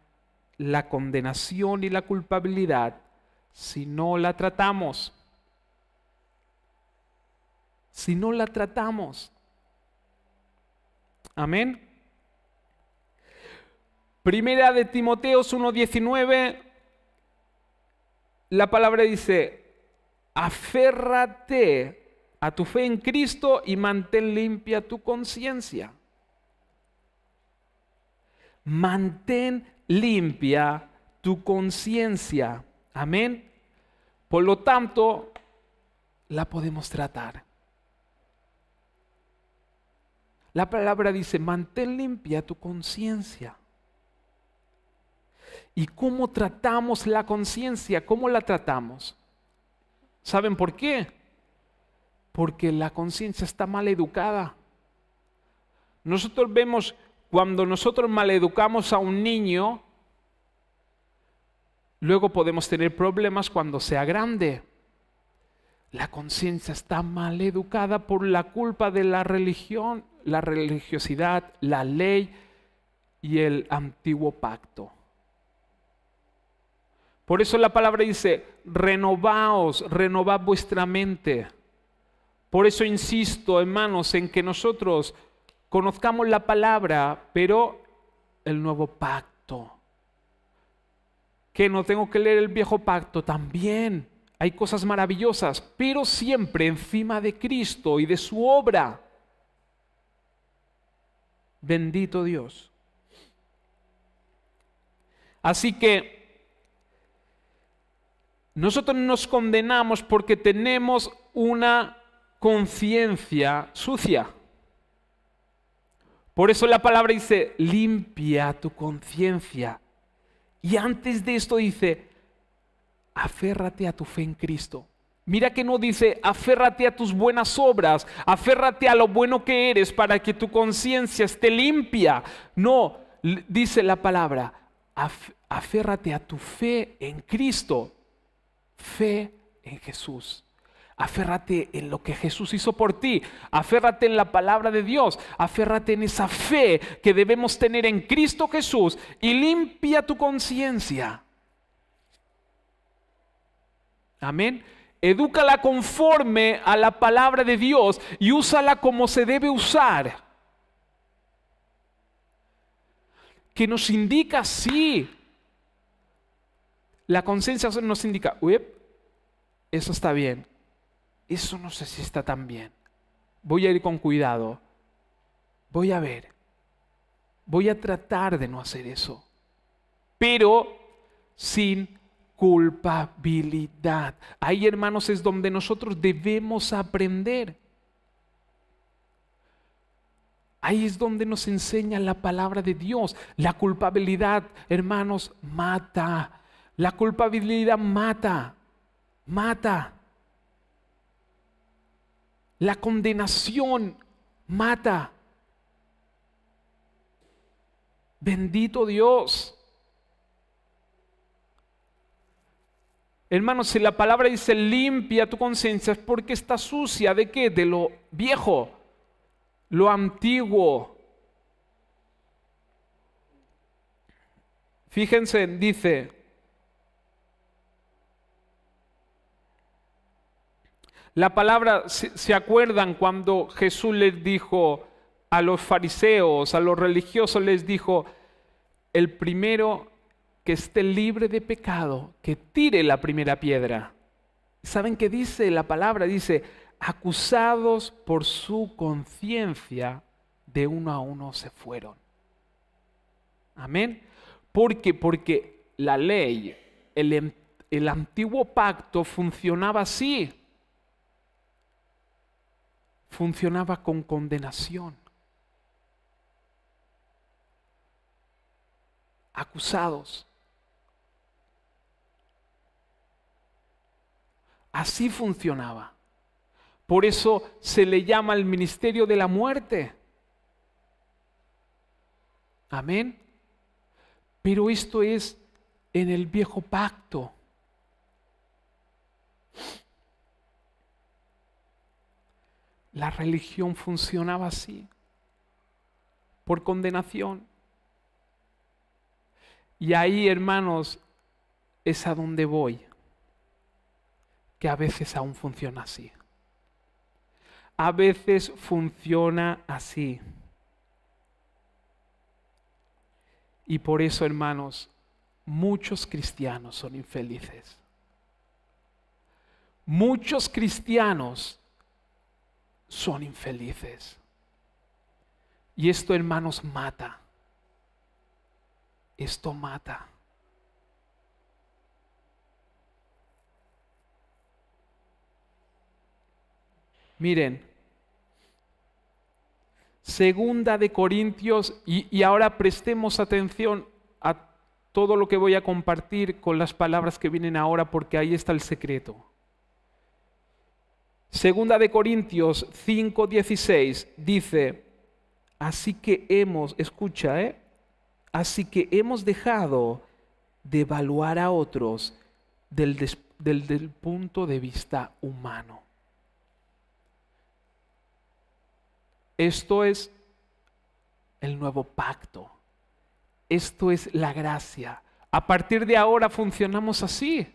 la condenación y la culpabilidad si no la tratamos. Si no la tratamos. Amén. Primera de Timoteo 1:19, la palabra dice, aférrate a tu fe en Cristo y mantén limpia tu conciencia. Mantén limpia tu conciencia. Amén. Por lo tanto, la podemos tratar. La palabra dice, mantén limpia tu conciencia. ¿Y cómo tratamos la conciencia? ¿Cómo la tratamos? ¿Saben por qué? Porque la conciencia está mal educada. Nosotros vemos, cuando nosotros maleducamos a un niño, luego podemos tener problemas cuando sea grande. La conciencia está mal educada por la culpa de la religión, la religiosidad, la ley y el antiguo pacto. Por eso la palabra dice, renovaos, renovad vuestra mente. Por eso insisto, hermanos, en que nosotros conozcamos la palabra, pero el nuevo pacto. ¿Que no tengo que leer el viejo pacto? También hay cosas maravillosas, pero siempre encima de Cristo y de su obra. Bendito Dios. Así que nosotros nos condenamos porque tenemos una conciencia sucia. Por eso la palabra dice, limpia tu conciencia. Y antes de esto dice, aférrate a tu fe en Cristo. Mira que no dice, aférrate a tus buenas obras, aférrate a lo bueno que eres para que tu conciencia esté limpia. No, dice la palabra, aférrate a tu fe en Cristo. Fe en Jesús. Aférrate en lo que Jesús hizo por ti. Aférrate en la palabra de Dios. Aférrate en esa fe que debemos tener en Cristo Jesús y limpia tu conciencia. Amén. Edúcala conforme a la palabra de Dios y úsala como se debe usar. Que nos indica, sí. La conciencia nos indica, eso está bien. Eso no sé si está tan bien. Voy a ir con cuidado. Voy a ver. Voy a tratar de no hacer eso. Pero sin culpabilidad. Ahí, hermanos, es donde nosotros debemos aprender. Ahí es donde nos enseña la palabra de Dios. La culpabilidad, hermanos, mata. La culpabilidad mata. Mata. La condenación mata. Bendito Dios. Hermanos, si la palabra dice limpia tu conciencia, es porque está sucia. ¿De qué? De lo viejo, lo antiguo. Fíjense, dice, la palabra, ¿se acuerdan cuando Jesús les dijo a los fariseos, a los religiosos, les dijo, el primero que esté libre de pecado, que tire la primera piedra? ¿Saben qué dice la palabra? Dice, acusados por su conciencia, de uno a uno se fueron. Amén. ¿Por qué? Porque la ley, el antiguo pacto funcionaba así. Funcionaba con condenación. Acusados. Así funcionaba. Por eso se le llama el ministerio de la muerte. Amén. Pero esto es en el viejo pacto. La religión funcionaba así, por condenación. Y ahí, hermanos, es a donde voy, que a veces aún funciona así. A veces funciona así. Y por eso, hermanos, muchos cristianos son infelices. Muchos cristianos son infelices. Y esto, hermanos, mata. Esto mata. Miren, Segunda de Corintios, y ahora prestemos atención a todo lo que voy a compartir con las palabras que vienen ahora, porque ahí está el secreto. Segunda de Corintios 5:16 dice, así que así que hemos dejado de evaluar a otros del punto de vista humano. Esto es el nuevo pacto. Esto es la gracia. A partir de ahora funcionamos así.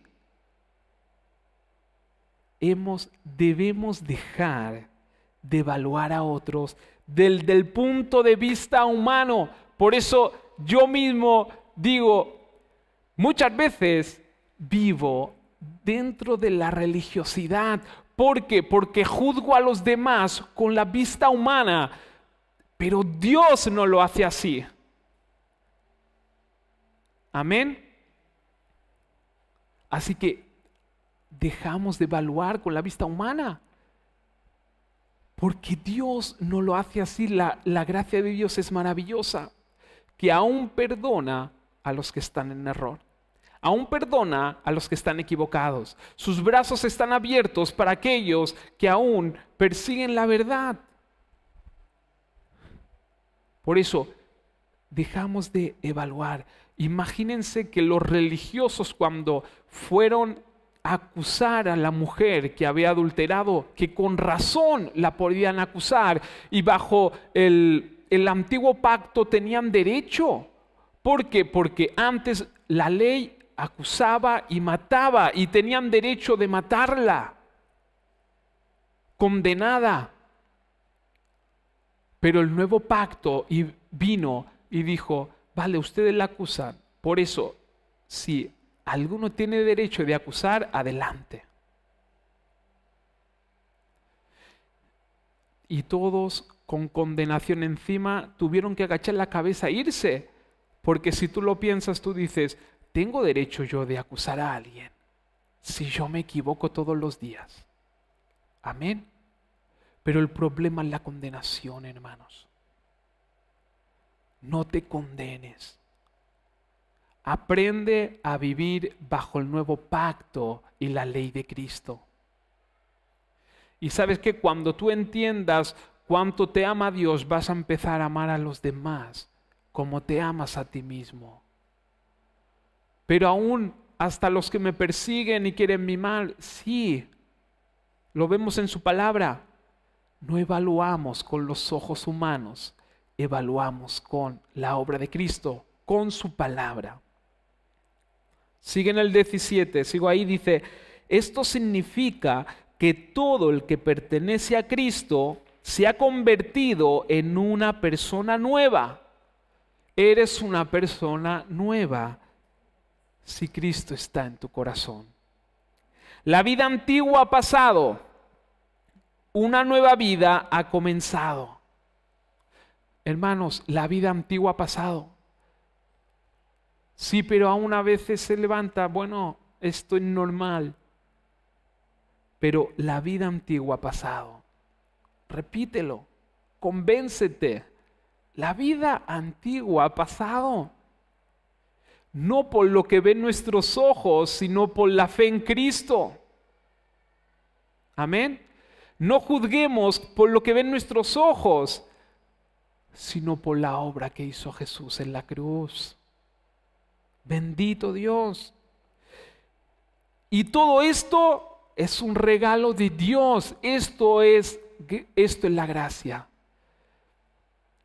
Debemos dejar de evaluar a otros del punto de vista humano. Por eso yo mismo digo, muchas veces vivo dentro de la religiosidad. ¿Por qué? Porque juzgo a los demás con la vista humana, pero Dios no lo hace así. Amén. Así que dejamos de evaluar con la vista humana, porque Dios no lo hace así. La gracia de Dios es maravillosa, que aún perdona a los que están en error. Aún perdona a los que están equivocados. Sus brazos están abiertos para aquellos que aún persiguen la verdad. Por eso, dejamos de evaluar. Imagínense que los religiosos, cuando fueron a acusar a la mujer que había adulterado, que con razón la podían acusar, y bajo el antiguo pacto tenían derecho. ¿Por qué? Porque antes la ley acusaba y mataba, y tenían derecho de matarla, condenada. Pero el nuevo pacto vino y dijo, vale, ustedes la acusan, por eso, si alguno tiene derecho de acusar, adelante. Y todos, con condenación encima, tuvieron que agachar la cabeza e irse, porque si tú lo piensas, tú dices, ¿tengo derecho yo de acusar a alguien si yo me equivoco todos los días? Amén. Pero el problema es la condenación, hermanos. no te condenes. Aprende a vivir bajo el nuevo pacto y la ley de Cristo. Y sabes que cuando tú entiendas cuánto te ama Dios, vas a empezar a amar a los demás como te amas a ti mismo. Pero aún hasta los que me persiguen y quieren mi mal, sí, lo vemos en su palabra. No evaluamos con los ojos humanos, evaluamos con la obra de Cristo, con su palabra. Sigue en el 17, sigo ahí, dice, esto significa que todo el que pertenece a Cristo se ha convertido en una persona nueva. Eres una persona nueva si Cristo está en tu corazón. La vida antigua ha pasado, una nueva vida ha comenzado. Hermanos, la vida antigua ha pasado. Sí, pero aún a veces se levanta, bueno, esto es normal. Pero la vida antigua ha pasado. Repítelo, convéncete. La vida antigua ha pasado. No por lo que ven nuestros ojos, sino por la fe en Cristo. Amén. No juzguemos por lo que ven nuestros ojos, sino por la obra que hizo Jesús en la cruz. Bendito Dios. Y todo esto es un regalo de Dios. Esto es la gracia.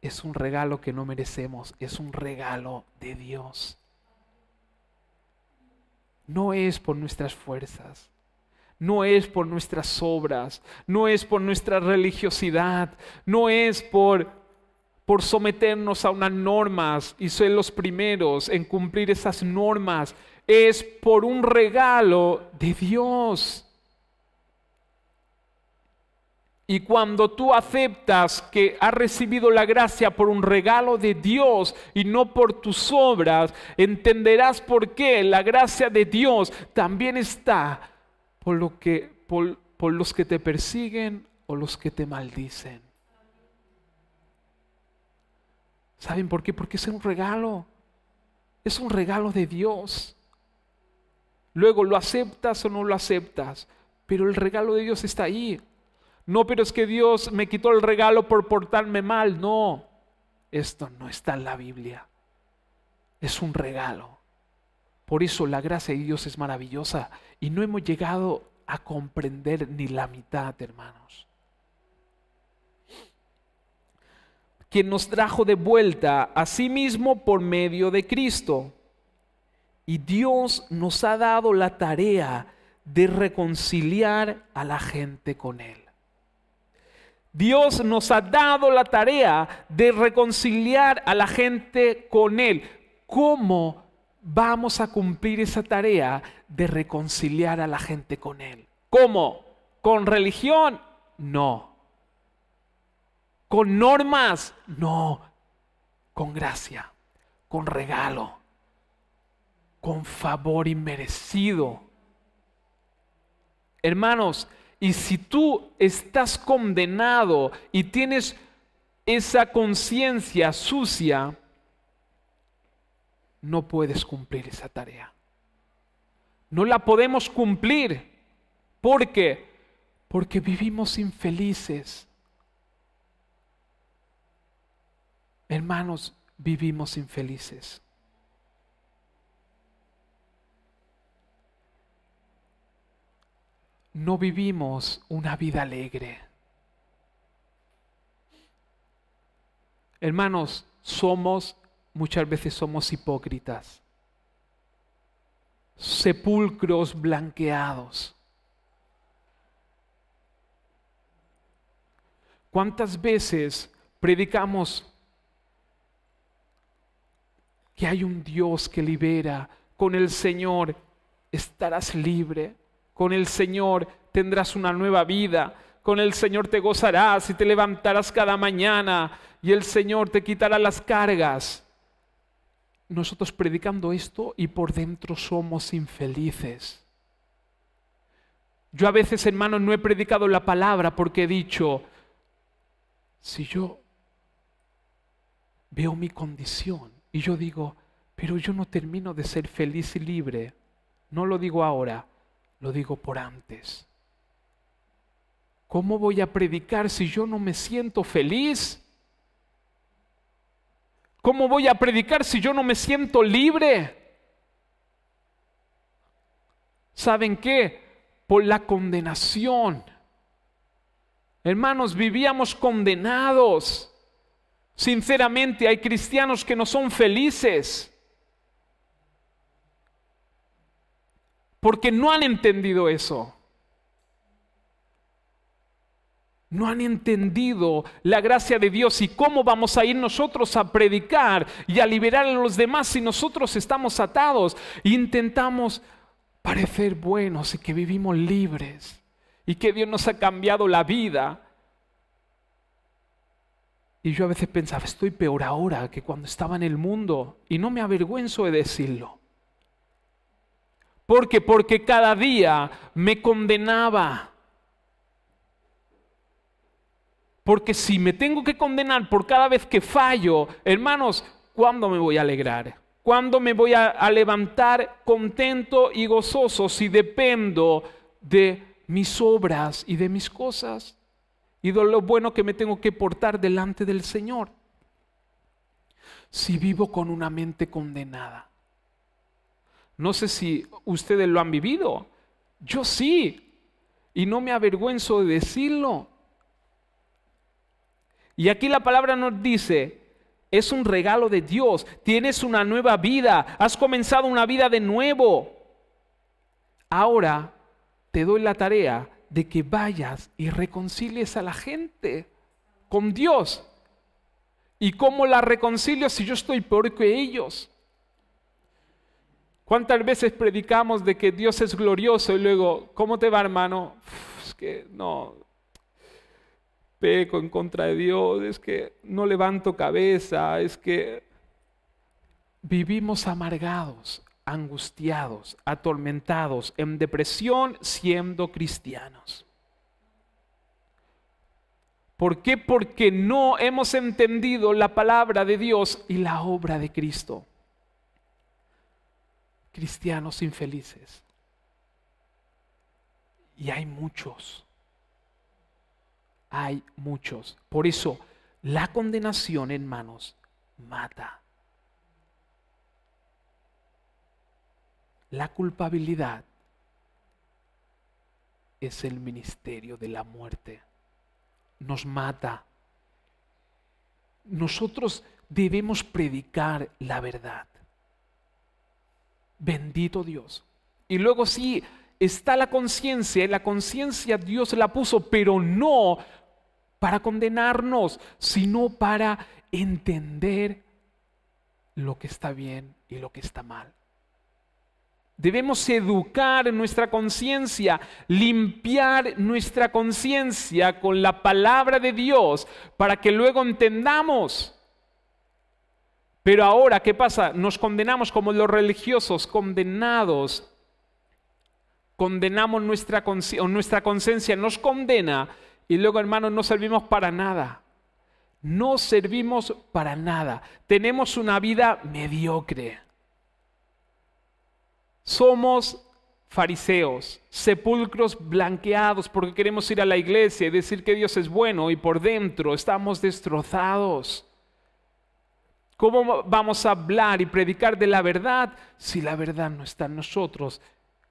Es un regalo que no merecemos. Es un regalo de Dios. No es por nuestras fuerzas. No es por nuestras obras. No es por nuestra religiosidad. No es por someternos a unas normas y ser los primeros en cumplir esas normas. Es por un regalo de Dios. Y cuando tú aceptas que has recibido la gracia por un regalo de Dios y no por tus obras, entenderás por qué la gracia de Dios también está por los que te persiguen o los que te maldicen. ¿Saben por qué? Porque es un regalo. Es un regalo de Dios. Luego, ¿lo aceptas o no lo aceptas? Pero el regalo de Dios está ahí. No, pero es que Dios me quitó el regalo por portarme mal. No, esto no está en la Biblia. Es un regalo. Por eso la gracia de Dios es maravillosa. Y no hemos llegado a comprender ni la mitad, hermanos. Quien nos trajo de vuelta a sí mismo por medio de Cristo. Y Dios nos ha dado la tarea de reconciliar a la gente con Él. Dios nos ha dado la tarea de reconciliar a la gente con Él. ¿Cómo vamos a cumplir esa tarea de reconciliar a la gente con Él? ¿Cómo? ¿Con religión? No. ¿Con normas? No. Con gracia, con regalo, con favor inmerecido. Hermanos, y si tú estás condenado y tienes esa conciencia sucia, no puedes cumplir esa tarea. No la podemos cumplir. ¿Por qué? Porque vivimos infelices. Hermanos, vivimos infelices. No vivimos una vida alegre. Hermanos, muchas veces somos hipócritas, sepulcros blanqueados. ¿Cuántas veces predicamos que hay un Dios que libera? Con el Señor estarás libre. Con el Señor tendrás una nueva vida. Con el Señor te gozarás y te levantarás cada mañana y el Señor te quitará las cargas. Nosotros predicando esto y por dentro somos infelices. Yo a veces, hermanos, no he predicado la palabra porque he dicho, si yo veo mi condición y yo digo, pero yo no termino de ser feliz y libre. No lo digo ahora, lo digo por antes. ¿Cómo voy a predicar si yo no me siento feliz? ¿Cómo voy a predicar si yo no me siento libre? ¿Saben qué? Por la condenación. Hermanos, vivíamos condenados. Sinceramente, hay cristianos que no son felices porque no han entendido eso. No han entendido la gracia de Dios y cómo vamos a ir nosotros a predicar y a liberar a los demás si nosotros estamos atados e intentamos parecer buenos y que vivimos libres y que Dios nos ha cambiado la vida. Y yo a veces pensaba, estoy peor ahora que cuando estaba en el mundo, y no me avergüenzo de decirlo. ¿Por qué? Porque cada día me condenaba. Porque si me tengo que condenar por cada vez que fallo, hermanos, ¿cuándo me voy a alegrar? ¿Cuándo me voy a levantar contento y gozoso si dependo de mis obras y de mis cosas? Y de lo bueno que me tengo que portar delante del Señor. Si vivo con una mente condenada. No sé si ustedes lo han vivido. Yo sí. Y no me avergüenzo de decirlo. Y aquí la palabra nos dice, es un regalo de Dios. Tienes una nueva vida. Has comenzado una vida de nuevo. Ahora te doy la tarea de que vayas y reconcilies a la gente con Dios. ¿Y cómo la reconcilio si yo estoy peor que ellos? ¿Cuántas veces predicamos de que Dios es glorioso y luego, ¿cómo te va, hermano? Es que no, peco en contra de Dios, es que no levanto cabeza, es que vivimos amargados, angustiados, atormentados, en depresión siendo cristianos. ¿Por qué? Porque no hemos entendido la palabra de Dios y la obra de Cristo. Cristianos infelices. Y hay muchos. Hay muchos. Por eso, la condenación, hermanos, mata. La culpabilidad es el ministerio de la muerte. Nos mata. Nosotros debemos predicar la verdad. Bendito Dios. Y luego sí, está la conciencia. Y la conciencia Dios la puso, pero no para condenarnos, sino para entender lo que está bien y lo que está mal. Debemos educar nuestra conciencia, limpiar nuestra conciencia con la palabra de Dios para que luego entendamos. Pero ahora, ¿qué pasa? Nos condenamos como los religiosos, condenados. Condenamos nuestra conciencia, nos condena y luego, hermanos, no servimos para nada. No servimos para nada. Tenemos una vida mediocre. Somos fariseos, sepulcros blanqueados porque queremos ir a la iglesia y decir que Dios es bueno y por dentro estamos destrozados. ¿Cómo vamos a hablar y predicar de la verdad si la verdad no está en nosotros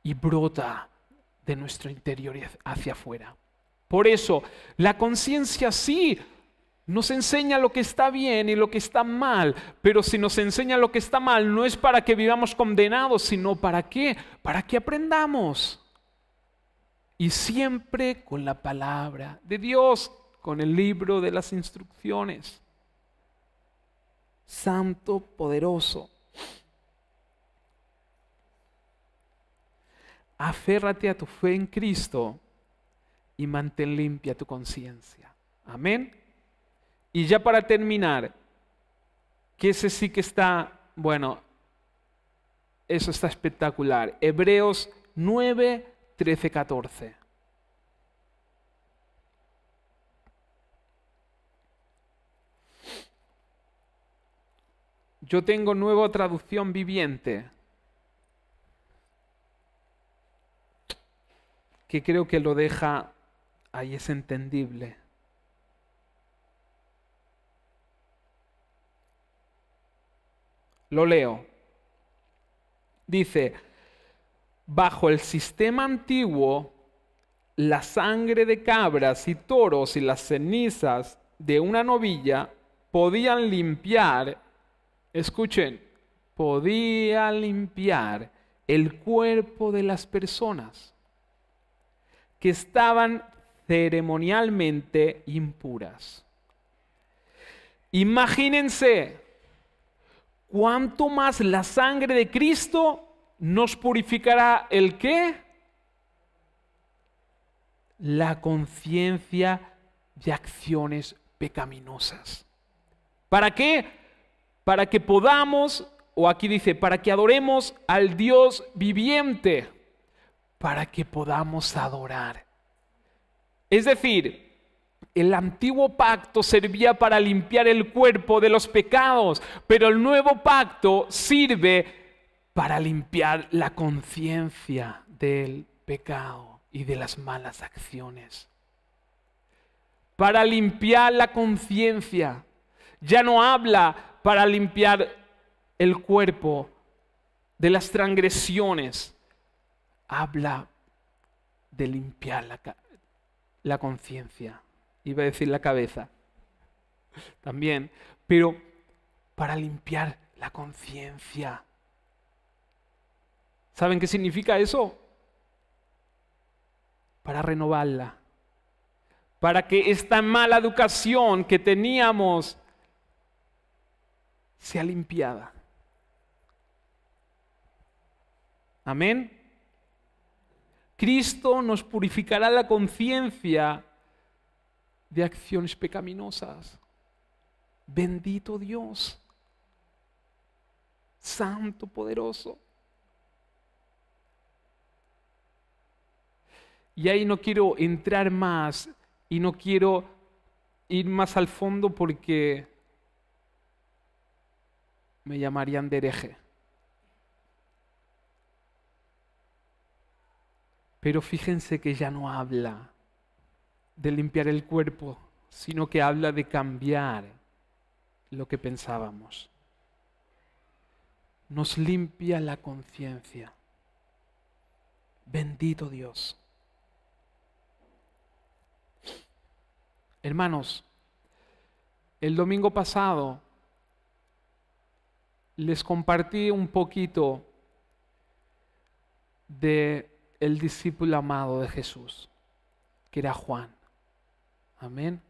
y brota de nuestro interior hacia afuera? Por eso, la conciencia sí nos enseña lo que está bien y lo que está mal, pero si nos enseña lo que está mal, no es para que vivamos condenados, sino ¿para qué? Para que aprendamos. Y siempre con la palabra de Dios, con el libro de las instrucciones. Santo, poderoso. Aférrate a tu fe en Cristo y mantén limpia tu conciencia. Amén. Y ya para terminar, que ese sí que está, bueno, eso está espectacular. Hebreos 9, 13, 14. Yo tengo Nueva Traducción Viviente, que creo que lo deja ahí, es entendible. Lo leo. Dice: bajo el sistema antiguo, la sangre de cabras y toros y las cenizas de una novilla podían limpiar, escuchen, podían limpiar el cuerpo de las personas que estaban ceremonialmente impuras. Imagínense cuánto más la sangre de Cristo nos purificará ¿el qué? La conciencia de acciones pecaminosas. ¿Para qué? Para que podamos, o aquí dice, para que adoremos al Dios viviente, para que podamos adorar. Es decir, el antiguo pacto servía para limpiar el cuerpo de los pecados, pero el nuevo pacto sirve para limpiar la conciencia del pecado y de las malas acciones. Para limpiar la conciencia. Ya no habla para limpiar el cuerpo de las transgresiones. Habla de limpiar la conciencia. Iba a decir la cabeza también, pero para limpiar la conciencia. ¿Saben qué significa eso? Para renovarla. Para que esta mala educación que teníamos sea limpiada. Amén. Cristo nos purificará la conciencia de acciones pecaminosas. Bendito Dios, santo, poderoso. Y ahí no quiero entrar más y no quiero ir más al fondo porque me llamarían de hereje. Pero fíjense que ya no habla de limpiar el cuerpo, sino que habla de cambiar lo que pensábamos. Nos limpia la conciencia. Bendito Dios. Hermanos, el domingo pasado les compartí un poquito de el discípulo amado de Jesús, que era Juan. Amén.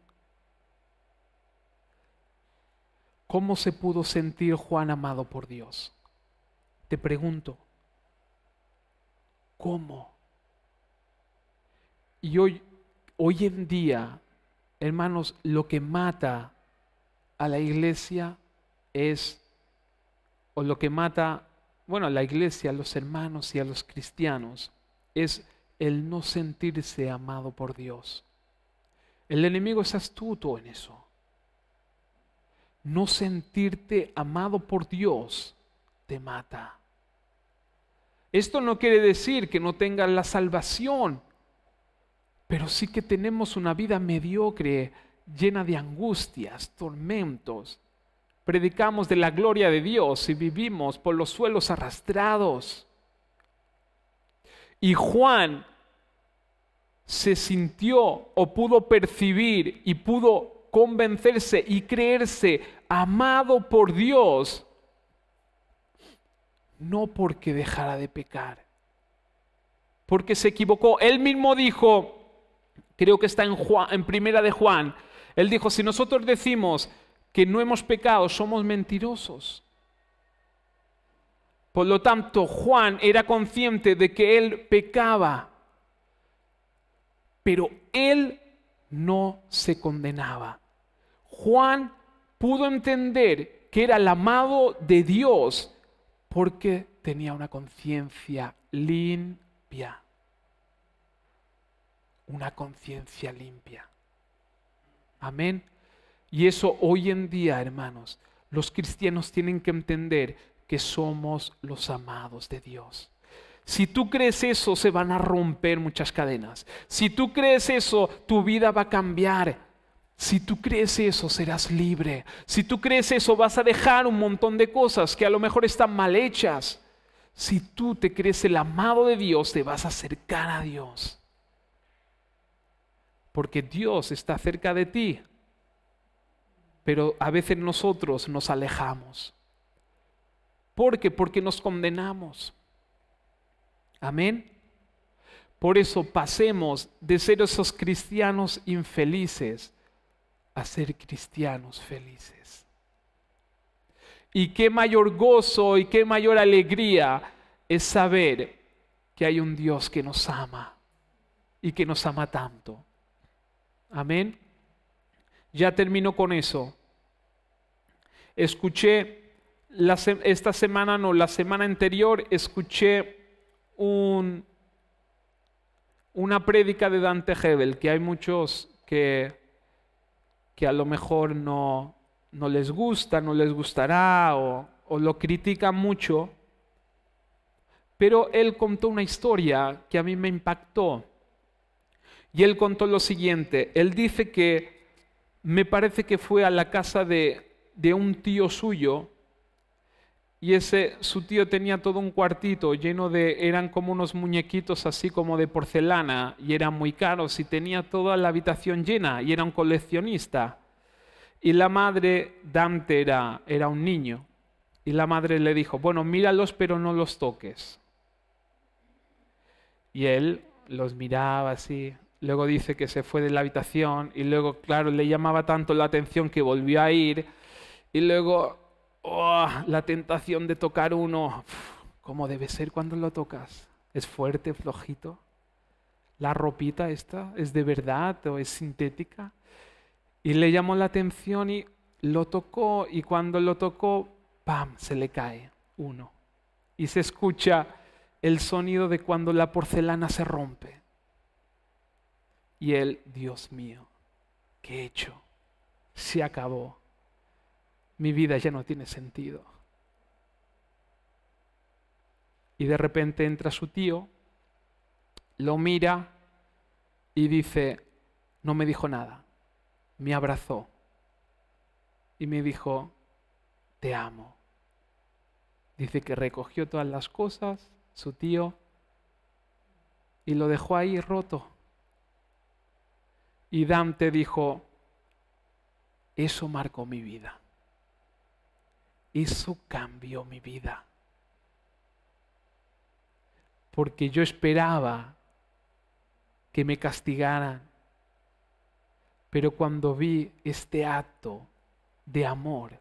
¿Cómo se pudo sentir Juan amado por Dios? Te pregunto, ¿cómo? Y hoy en día, hermanos, lo que mata a la iglesia es, o lo que mata, bueno, a la iglesia, a los hermanos y a los cristianos, es el no sentirse amado por Dios. El enemigo es astuto en eso. No sentirte amado por Dios te mata. Esto no quiere decir que no tengas la salvación, pero sí que tenemos una vida mediocre, llena de angustias, tormentos. Predicamos de la gloria de Dios y vivimos por los suelos arrastrados. Y Juan se sintió o pudo percibir y pudo convencerse y creerse amado por Dios, no porque dejara de pecar, porque se equivocó. Él mismo dijo, creo que está en Primera de Juan, él dijo, si nosotros decimos que no hemos pecado, somos mentirosos. Por lo tanto, Juan era consciente de que él pecaba, pero él no se condenaba. Juan pudo entender que era el amado de Dios porque tenía una conciencia limpia. Una conciencia limpia. Amén. Y eso hoy en día, hermanos, Los cristianos tienen que entender que somos los amados de Dios. Si tú crees eso, se van a romper muchas cadenas. Si tú crees eso, tu vida va a cambiar. Si tú crees eso, serás libre. Si tú crees eso, vas a dejar un montón de cosas que a lo mejor están mal hechas. Si tú te crees el amado de Dios, te vas a acercar a Dios. Porque Dios está cerca de ti. Pero a veces nosotros nos alejamos. ¿Por qué? Porque nos condenamos. Amén. Por eso pasemos de ser esos cristianos infelices a ser cristianos felices. Y qué mayor gozo y qué mayor alegría es saber que hay un Dios que nos ama y que nos ama tanto. Amén. Ya termino con eso. Escuché, esta semana no, la semana anterior escuché una prédica de Dante Gebel, que hay muchos que a lo mejor no les gusta, no les gustará o lo critican mucho, pero él contó una historia que a mí me impactó. Y él contó lo siguiente, él dice que me parece que fue a la casa de un tío suyo, y su tío tenía todo un cuartito lleno eran como unos muñequitos así como de porcelana, y eran muy caros, y tenía toda la habitación llena, y era un coleccionista. Y la madre, Dante era un niño, y la madre le dijo, bueno, míralos pero no los toques. Y él los miraba así, luego dice que se fue de la habitación, y luego, claro, le llamaba tanto la atención que volvió a ir, y luego, la tentación de tocar uno, ¿cómo debe ser cuando lo tocas? ¿Es fuerte, flojito? ¿La ropita esta es de verdad o es sintética? Y le llamó la atención y lo tocó, y cuando lo tocó, ¡pam!, se le cae uno. Y se escucha el sonido de cuando la porcelana se rompe. Y él, Dios mío, ¿qué he hecho? Se acabó. Mi vida ya no tiene sentido. Y de repente entra su tío, lo mira y dice, no me dijo nada, me abrazó y me dijo, te amo. Dice que recogió todas las cosas, su tío, y lo dejó ahí roto. Y Dante dijo, eso marcó mi vida. Eso cambió mi vida. Porque yo esperaba que me castigaran. Pero cuando vi este acto de amor,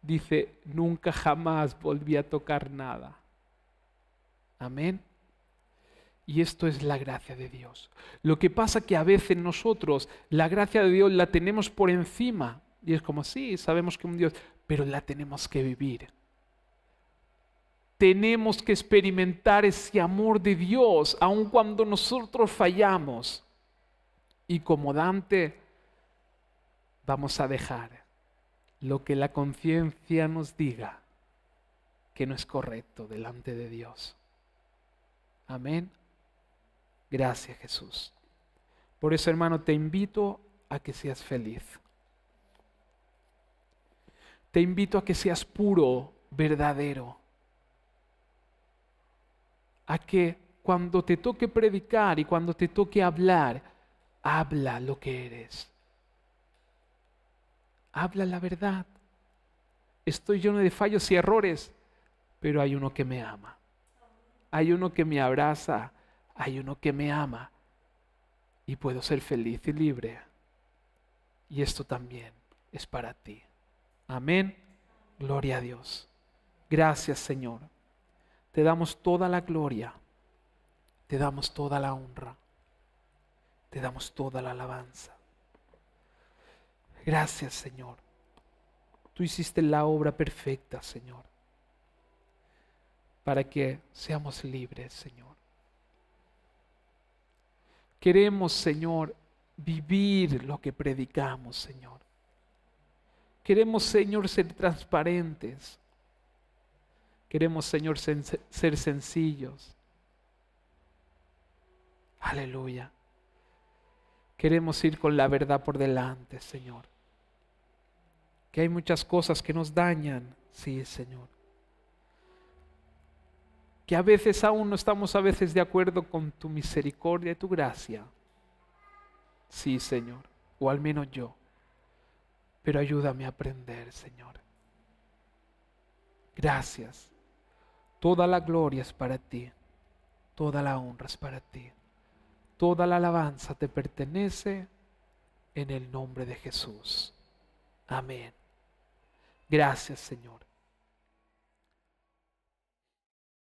dice, nunca jamás volví a tocar nada. Amén. Y esto es la gracia de Dios. Lo que pasa que a veces nosotros la gracia de Dios la tenemos por encima. Y es como, sí, sabemos que un Dios, pero la tenemos que vivir. Tenemos que experimentar ese amor de Dios, aun cuando nosotros fallamos. Y como Dante, vamos a dejar lo que la conciencia nos diga que no es correcto delante de Dios. Amén. Gracias, Jesús. Por eso, hermano, te invito a que seas feliz. Te invito a que seas puro, verdadero. A que cuando te toque predicar y cuando te toque hablar, habla lo que eres. Habla la verdad. Estoy lleno de fallos y errores, pero hay uno que me ama. Hay uno que me abraza. Hay uno que me ama. Y puedo ser feliz y libre. Y esto también es para ti. Amén. Gloria a Dios. Gracias, Señor. Te damos toda la gloria. Te damos toda la honra. Te damos toda la alabanza. Gracias, Señor. Tú hiciste la obra perfecta, Señor, para que seamos libres, Señor. Queremos, Señor, vivir lo que predicamos, Señor. Queremos, Señor, ser transparentes. Queremos, Señor, ser sencillos. Aleluya. Queremos ir con la verdad por delante, Señor. Que hay muchas cosas que nos dañan, sí, Señor. Que a veces aún no estamos de acuerdo con tu misericordia y tu gracia. Sí, Señor, o al menos yo. Pero ayúdame a aprender, Señor. Gracias. Toda la gloria es para ti. Toda la honra es para ti. Toda la alabanza te pertenece en el nombre de Jesús. Amén. Gracias, Señor.